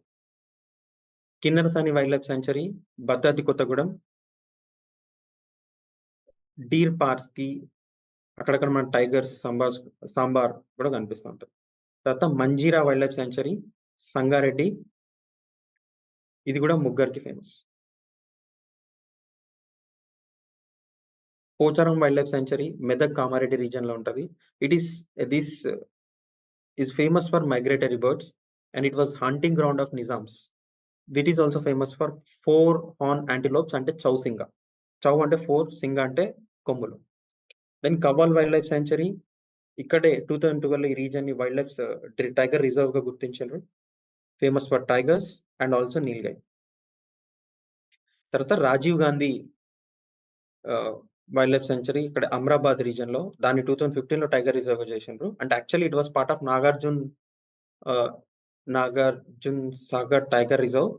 Kinnerasani wild life sanctuary Bhadradri Kothagudem. Deer parks కి అక్కడక్కడ మన టైగర్స్, సాంబార్ కూడా కనిపిస్తూ ఉంటాయి. తర్వాత Manjira wild life sanctuary Sangareddy, ఇది కూడా ముగ్గర్కి famous. Pocharam wild life sanctuary Medak, Kamareddy region లో ఉంటది. This is famous for migratory birds and it was hunting ground of Nizams. That is also famous for 4 horn antelopes అంటే చౌ సింగ. చౌ అంటే 4, సింగ అంటే కొమ్ములు. Then Kawal wild life sanctuary, ఇక్కడే 2012 ఈ రీజన్ ని వైల్డ్ లైఫ్ టైగర్ రిజర్వ్ గా గుర్తించారు. Famous for tigers and also nilgai. తర్వాత Rajiv Gandhi wild life sanctuary ఇక్కడ అమరాబాద్ రీజన్ లో, దాన్ని 2015 లో టైగర్ రిజర్వ్ చేసిండ్రు. And actually it was part of Nagarjun Sagar tiger reserve.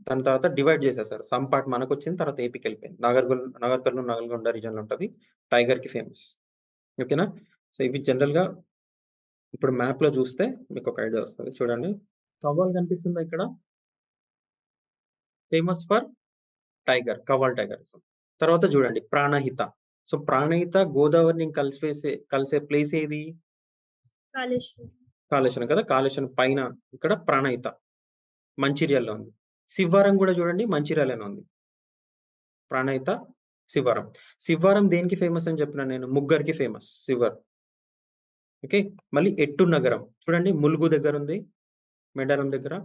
దాని తర్వాత డివైడ్ చేసేసారు, సమ్ పార్ట్ మనకు వచ్చింది, తర్వాత ఏపీకి వెళ్ళిపోయింది. నాగర్ నల్గొండ రీజన్ లో ఉంటది, టైగర్ కి ఫేమస్. ఓకేనా? సో ఇవి జనరల్ గా ఇప్పుడు మ్యాప్ లో చూస్తే మీకు ఒక ఐడియా వస్తుంది. చూడండి, కవ్వాల్ కనిపిస్తుందా ఇక్కడ? Famous for tiger, Kawal tiger. తర్వాత చూడండి ప్రాణహిత. సో ప్రాణహిత గోదావరిని కలిసే ప్లేస్ ఏది? కాళేశ్వరం కదా, కాళేశ్వరం పైన ఇక్కడ ప్రాణహిత మంచిర్యాలలో ఉంది. శివారం కూడా చూడండి మంచిర్యాలలోనే ఉంది. ప్రాణహిత, శివారం. శివారం దేనికి ఫేమస్ అని చెప్పిన నేను? ముగ్గర్కి ఫేమస్ శివర్. ఓకే, మళ్ళీ ఎట్టు నగరం చూడండి, ములుగు దగ్గర ఉంది, మేడారం దగ్గర.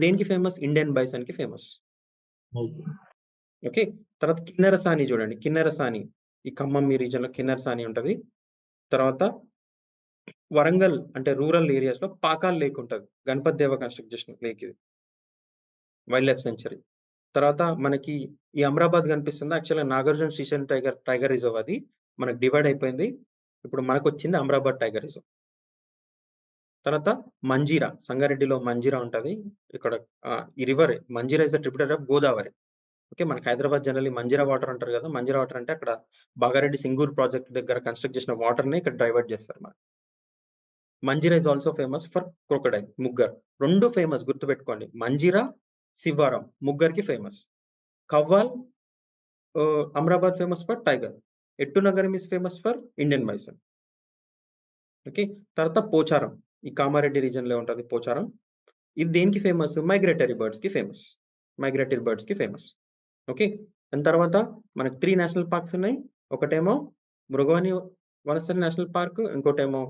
దేనికి ఫేమస్? ఇండియన్ బైసన్ కి ఫేమస్. ఓకే, తర్వాత కిన్నెరసాని చూడండి, కిన్నెరసాని ఈ ఖమ్మం ఈ రీజన్ లో కిన్నెరసాని ఉంటది. తర్వాత వరంగల్ అంటే రూరల్ ఏరియాస్ లో పాకాల్ లేక్ ఉంటది, గణపతి దేవ కన్స్ట్రక్ట్ చేసిన లేక్, ఇది వైల్డ్ లైఫ్ సెంచరీ. తర్వాత మనకి ఈ అమరాబాద్ కనిపిస్తుంది, యాక్చువల్గా నాగార్జున శ్రీశైలం టైగర్ రిజర్వ్, అది మనకు డివైడ్ అయిపోయింది. ఇప్పుడు మనకు వచ్చింది అమరాబాద్ టైగర్ రిజర్వ్. తర్వాత మంజీరా, సంగారెడ్డిలో మంజీరా ఉంటది. ఇక్కడ ఈ river Manjira is the tributary of Godavari. Okay, మనకి హైదరాబాద్ జనరల్లీ మంజీరా వాటర్ అంటారు కదా. మంజీరా వాటర్ అంటే అక్కడ బాగారెడ్డి సింగూర్ ప్రాజెక్ట్ దగ్గర కన్స్ట్రక్ట్ చేసిన వాటర్ ని ఇక్కడ డైవర్ట్ చేస్తారు మనకి. Manjira is also famous for crocodile, mugger. రెండు ఫేమస్, గుర్తుపెట్టుకోండి. మంజీరా, శివారం ముగ్గర్కి famous. Kawal, Amrabad famous for tiger. Eturnagaram is famous for Indian bison. Okay, తర్వాత పోచారం ఈ కామారెడ్డి రీజన్ లో ఉంటది పోచారం. ఇది దేనికి ఫేమస్? మైగ్రేటరీ బర్డ్స్ కి ఫేమస్. ఓకే, దాని తర్వాత మనకి 3 నేషనల్ పార్క్స్ ఉన్నాయి. ఒకటేమో మృగవని వనస్థలి నేషనల్ పార్క్, ఇంకోటేమో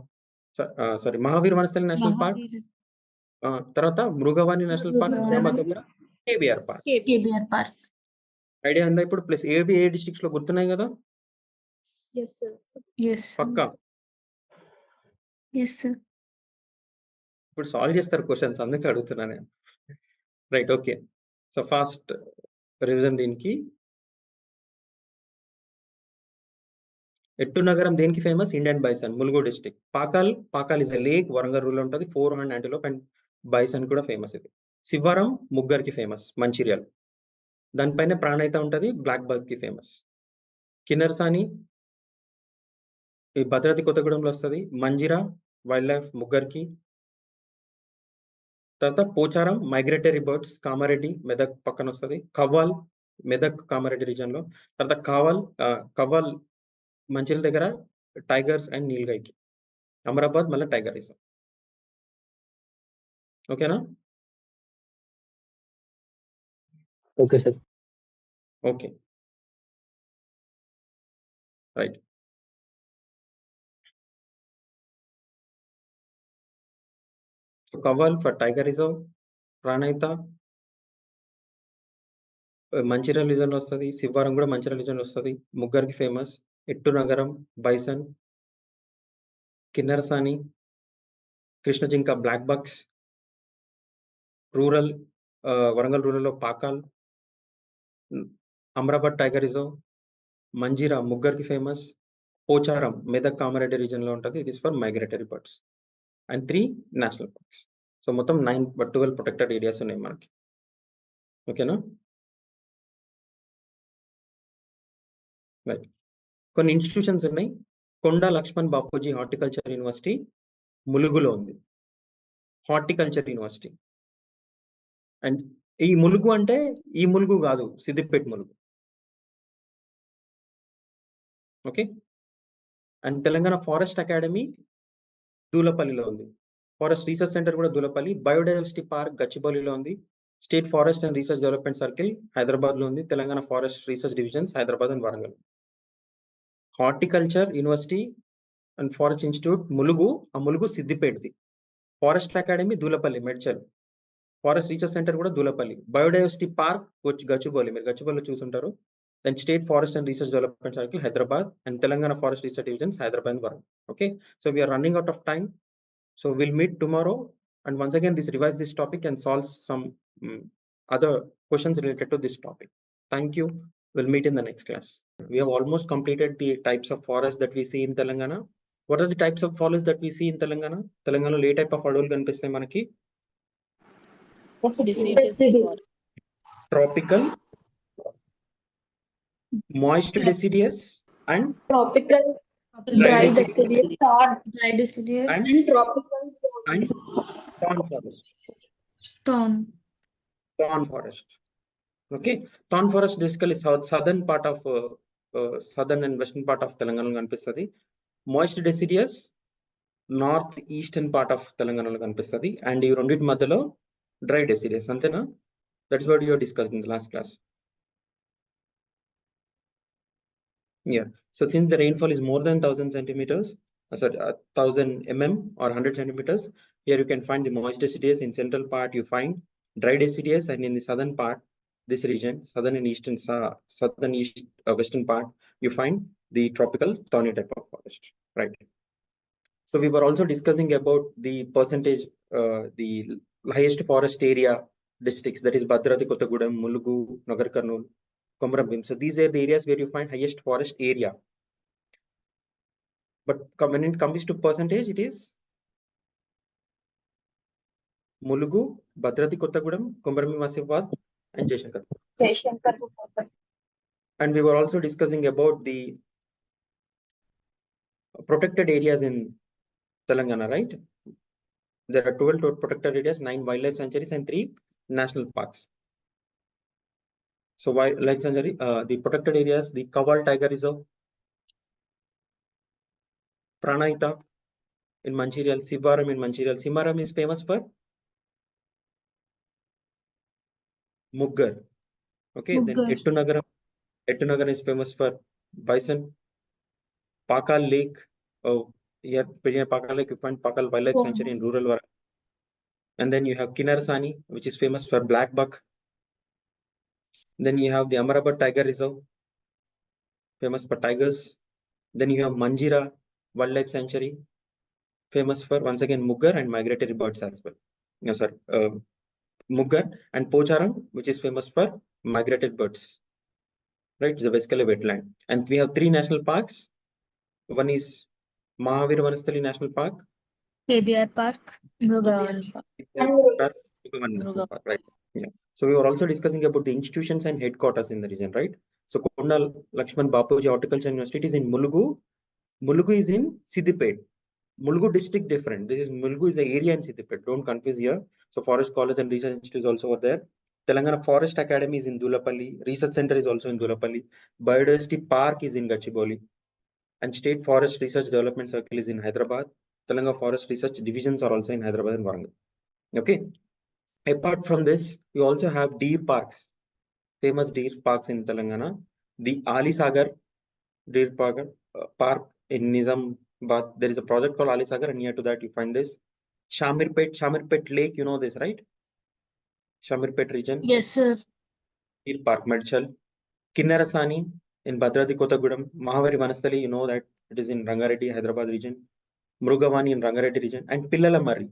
మహావీర్ వనస్థలి నేషనల్ పార్క్, తర్వాత మృగవని నేషనల్ పార్క్, దగ్గర కేబిఆర్ పార్క్. ఐడియా ఉందా ఇప్పుడు? ప్లస్ ఏవి ఏ డిస్ట్రిక్ట్స్ లో గుర్తున్నాయి కదా? పక్కా ఇప్పుడు సాల్వ్ చేస్తారు క్వశ్చన్స్, అందుకే అడుగుతున్నా నేను. Right, okay. So fast revision దీనికి. ఎట్టు నగరం దేనికి famous? Indian bison, Mulugu district. Pakhal is a lake, Warangal rural ఉంటుంది. 4 హార్న్ యాంటిలోప్ అండ్ బైసన్ కూడా ఫేమస్ ఇది. శివారం ముగ్గర్కి ఫేమస్ మంచిర్యాల్. దానిపైన ప్రాణహిత ఉంటది, బ్లాక్ బక్ కి ఫేమస్. కిన్నెరసాని ఈ భద్రాద్రి కొత్తగూడెంలో వస్తది. మంజిరా వైల్డ్ లైఫ్ ముగ్గర్కి. తర్వాత పోచారం మైగ్రేటరీ బర్డ్స్ కామారెడ్డి మెదక్ పక్కన వస్తది. కవ్వాల్ మెదక్ కామారెడ్డి రీజన్ లో. తర్వాత కవ్వాల్ మంచిర్యాల దగ్గర టైగర్స్ అండ్ నీల్గైకి. అమరాబాద్ మళ్ళీ టైగర్ రిజర్వ్. ఓకేనా? Okay sir. Okay right. So Kawal for tiger reserve, Pranahita Mancherial region లో వస్తుంది. శివారం కూడా మంచిర్యాల రీజన్ లో వస్తుంది. ముగ్గర్కి famous. Eturnagaram bison, Kinnerasani, కృష్ణ జింక black bucks. Rural Warangal rural లో పాకాల్, అమరాబాద్ టైగర్ రిజర్వ్, మంజీరా ముగ్గర్కి ఫేమస్. పోచారం మెదక్ కామారెడ్డి రీజన్ లో ఉంటుంది. It is for migratory birds. And 3 national parks. So మొత్తం 12 ప్రొటెక్టెడ్ ఏరియాస్ ఉన్నాయి మనకి. ఓకేనా? రైట్. కొన్ని ఇన్స్టిట్యూషన్స్ ఉన్నాయి. కొండా లక్ష్మణ్ బాపూజీ హార్టికల్చర్ యూనివర్సిటీ ములుగులో ఉంది. Horticulture university. అండ్ ఈ ములుగు అంటే ఈ ములుగు కాదు, Siddipet Mulugu. Okay. And Telangana forest academy దూలపల్లిలో ఉంది. ఫారెస్ట్ రీసెర్చ్ సెంటర్ కూడా దూలపల్లి. బయోడైవర్సిటీ పార్క్ గచ్చిబౌలిలో ఉంది. State forest and research development circle Hyderabad లో ఉంది. Telangana forest research divisions Hyderabad and Warangal. Horticulture university and forest institute Mulugu, ఆ ములుగు సిద్దిపేటది. Forest academy Dulapally Medchal. Forest research centre కూడా దూలపల్లి. బయోడైవర్సిటీ పార్క్ గచ్చిబౌలి, మీరు గచ్చిబౌలిలో చూసుంటారు. Then state forest and research development circle Hyderabad and Telangana forest research divisions Hyderabad and Warangal. Okay, so we are running out of time, so we'll meet tomorrow and once again revise this topic and solve some other questions related to this topic. Thank you. We'll meet in the next class. We have almost completed the types of forests that we see in Telangana. What are the types of forests that we see in Telangana? Telangana lo A type of అడవులు కనిపిస్తాయి మనకి? Tropical, moist deciduous and Tropical, dry dry deciduous deciduous, Dry deciduous. and tropical. thorn forest. Thorn. Thorn forest. Okay, thorn forest basically southern part of southern and western part of Telangana కనిపిస్తుంది. Moist deciduous north eastern part of తెలంగాణలో కనిపిస్తుంది. And ఈ రెండింటి మధ్యలో dry deciduous. అంతేనా? That's what you discussed in the last class. Yeah, so since the rainfall is more than 1000 centimeters, 1000 mm or 100 centimeters, here you can find the moist deciduous. In central part you find dry deciduous, and in the southern part, this region, southern and eastern, southern east western part, you find the tropical thorny type of forest, right? So we were also discussing about the percentage, the highest forest area districts, that is Bhadradi, Kottagudem, Mulugu, Nagar Karnool, Komaram. So these are the areas where you find highest forest area. But when it comes to percentage, it is Mulugu, Bhadradi, Kottagudem, Komaram, Asifabad, and Jaishankar. And we were also discussing about the protected areas in Telangana, right? There are 12 protected areas, 9 wildlife sanctuaries and 3 national parks. So wildlife sanctuary, the protected areas, the Kawal Tiger Reserve, Pranahita in Mancherial, Sivaram in Mancherial. Sivaram is famous for Muggar. Okay, Muggar. Then Ettu Nagaram is famous for bison. Pakal Lake, here Pakal Lake, you find Pakal Wildlife Sanctuary in rural Varangal. And then you have Kinnarsani, which is famous for black buck. Then you have the Amarabad Tiger Reserve, famous for tigers. Then you have Manjira Wildlife Sanctuary, famous for once again Muggar and migratory birds as well. No, sir, Muggar and Pocharam, which is famous for migrated birds. Right, it's a basically wetland. And we have 3 national parks. One is Mahavir Vanasthali National Park, KBR Park, Mrugavani. Right. Yeah. So we were also discussing about the institutions and headquarters in the region, right? So Kondal Lakshman Bapuji Horticulture University is in Mulugu. Mulugu is in Siddipet. Mulugu district different. This is Mulugu is the area in Siddipet. Don't confuse here. So Forest College and Research Institute is also over there. Telangana Forest Academy is in Dulapalli. Research Center is also in Dulapalli. Biodiversity Park is in Gachibowli. And State Forest Research Development Circle is in Hyderabad. Telangana Forest Research Divisions are also in Hyderabad and Warangal. Okay. Apart from this, we also have deer parks, famous deer parks in Telangana. The Ali Sagar deer park in Nizamabad. There is a project called Ali Sagar, and near to that you find this. Shamirpet Lake, you know this, right? Shamirpet region. Yes, sir. Deer Park, Medchal. Kinnarasani in Bhadradi Kotagudam. Mahavari Vanasthali, you know that it is in Rangareddy, Hyderabad region. Mrugavani in Rangareddy region. And Pillalamari,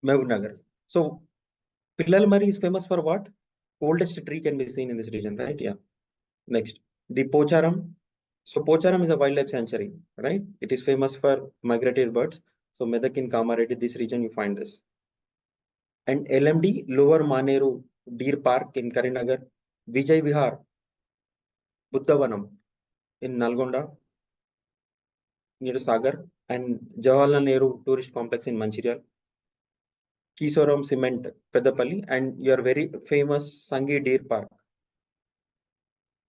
Mehboob. So Pillalamari is famous for what? Oldest tree can be seen in this region, right? Yeah. Next, the Pocharam. So Pocharam is a wildlife sanctuary, right? It is famous for migratory birds. So Medak in Kamareddy, this region you find this. And LMD, Lower Maneru Deer Park in Karinagar. Vijay Vihar, Buddhavanam in Nalgonda, near to Sagar. And Jawaharlal Nehru Tourist Complex in Mancherial. Kisoram Cement, Pedapalli. And your very famous Sangi Deer Park,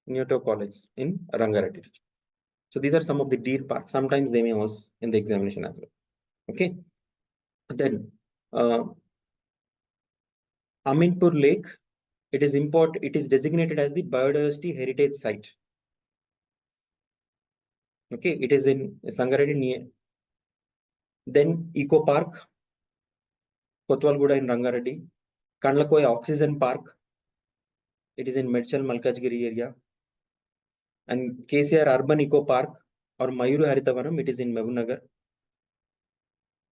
near to college in Rangareddy. So these are some of the deer parks. Sometimes they may ask in the examination as well. Okay. Then Aminpur Lake, it is designated as the biodiversity heritage site. Okay, it is in Sangareddy near. Then Eco Park, Kotwalguda in Rangareddy. Kandlakoya Oxygen Park, it is in Medchal Malkajgiri area. And KCR Urban Eco Park or Mayuru Haritavanam, it is in Mehboob.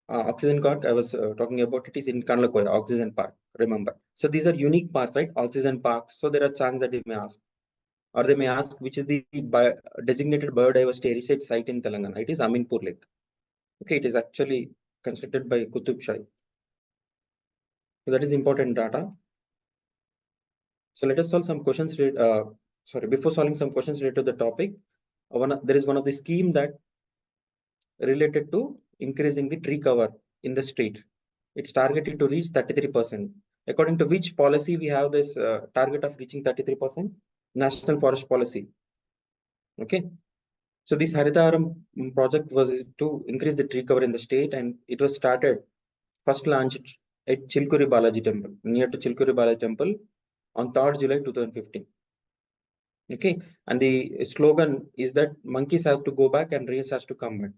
Oxygen Park, I was talking about, it is in Kandlakoya, Oxygen Park, remember. So these are unique parks, right? Oxygen parks. So there are chances that they may ask. Or they may ask, which is the designated biodiversity heritage site in Telangana? It is Aminpur Lake. Okay, it is actually constructed by Qutub Shahi. So that is important data. So let us solve some questions. Before solving some questions related to the topic, there is one of the scheme that related to increasing the tree cover in the state. It's targeted to reach 33%. According to which policy we have this target of reaching 33%? National Forest Policy. Okay. So this Haritaharam project was to increase the tree cover in the state, and it was started, first launched at Chilkuri Balaji Temple, near to Chilkuri Balaji Temple on 3rd July 2015. Okay. And the slogan is that monkeys have to go back and race has to come back.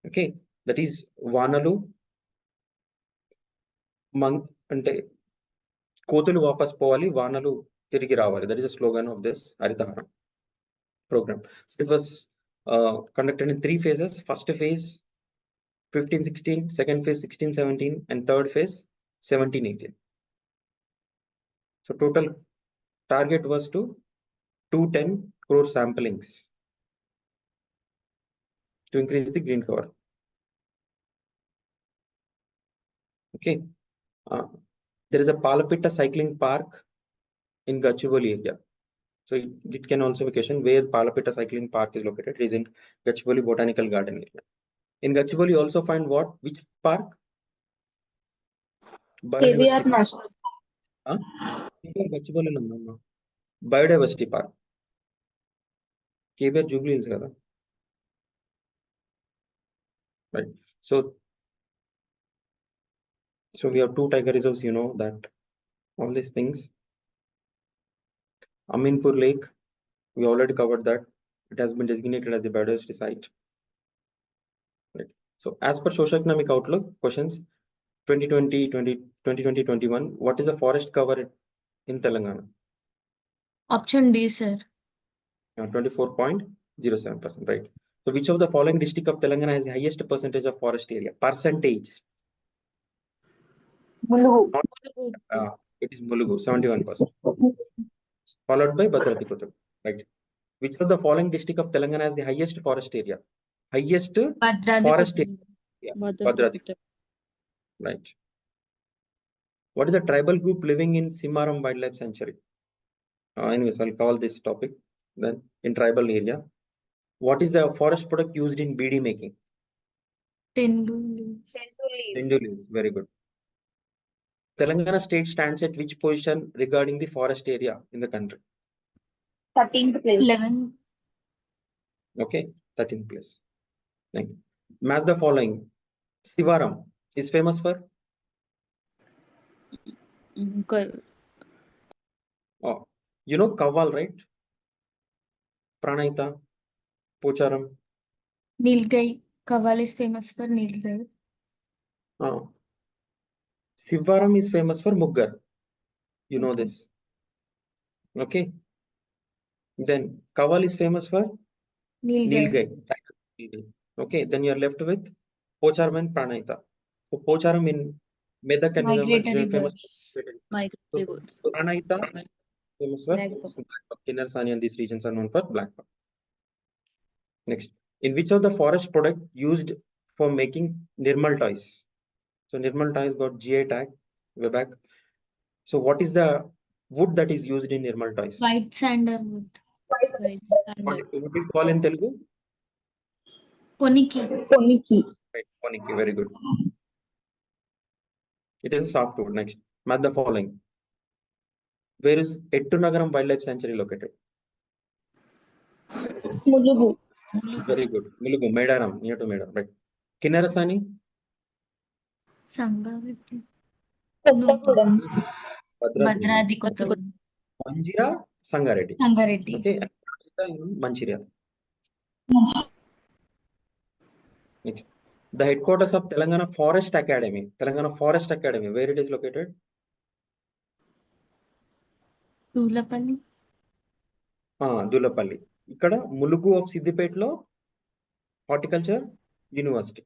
Okay. That is Vanalu అంటే కోతులు వాపస్ పోవాలి వానలు తిరిగి రావాలి. That is the slogan of this Haritaharam program. So it was conducted in 3 phases. First phase 15-16, second phase 16-17, and third phase 17-18. So total target was to 210 crore samplings to increase the green cover. Okay. There is a Palapitta cycling park in Gachibowli area. So it can also be questioned where Palapitta cycling park is located. It is in Gachibowli Botanical Garden area. In Gachibowli, you also find what? Which park? KBR National. Gachibowli no. Biodiversity Park. KBR Jubilee Hills kada. Right. So we have 2 tiger reserves, you know that all these things. Aminpur Lake, we already covered that. It has been designated as the biodiversity site. Right. So as per socioeconomic outlook questions 2020-21, what is the forest cover in Telangana? Option D, sir. 24.07%, right? So which of the following district of Telangana has the highest percentage of forest area? Percentage. Mulugu. It is Mulugu, 71%. Followed by Bhadradi Kotagudam, right? Which of the following district of Telangana has the highest forest area? Highest Bhadradi forest Kotagudam. Yeah, Bhadradi Bhadradi. Gupta. Right. What is the tribal group living in Simaram Wildlife Sanctuary? Anyways, I'll cover this topic then in tribal area. What is the forest product used in BD making? Tendu leaves. Tindu leaves. Very good. Telangana state stands at which position regarding the forest area in the country? 13th place. 11. Okay, 13th place. Thank you. Match the following. Sivaram is famous for you know Kawal, right? Pranayita, Pocharam. Nilgai. Kaval is famous for Nilgai. Sivaram is famous for Muggar. You know Okay. this. Okay. Then Kawal is famous for Nilgai. Nilgai. Okay. Then you're left with Pocharam and Pranayita. So Pocharam in Medak and Migratory famous birds. for Migratory birds. Pranayita famous for Black buck. Kinnarsani, and these regions are known for black buck. Next, in which of the forest product used for making Nirmal toys? So Nirmal toys got GI tag way back. So what is the wood that is used in Nirmal toys? White sandalwood. Right. What do you call in Telugu? Poniki. Right, Poniki, very good. It is a softwood. Next, match the following. Where is Ettunagaram Wildlife Sanctuary located? Mulugu. Very good. Mulugu, Medaram, near to Medaram, right. Kinnarasani? Sangavati. Kottagudem. Bhadradi Kottagudem. Manjira, Sangareddy. Sangareddy. Okay, Manchiria. Next, the headquarters of Telangana Forest Academy. Telangana Forest Academy, where it is located? Tulapalli. Dulapalli. Ikkada Mulugu of Siddipetlo Horticulture University.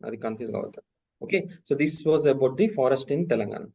Adi confuse avutadu. Okay, so this was about the forest in Telangana.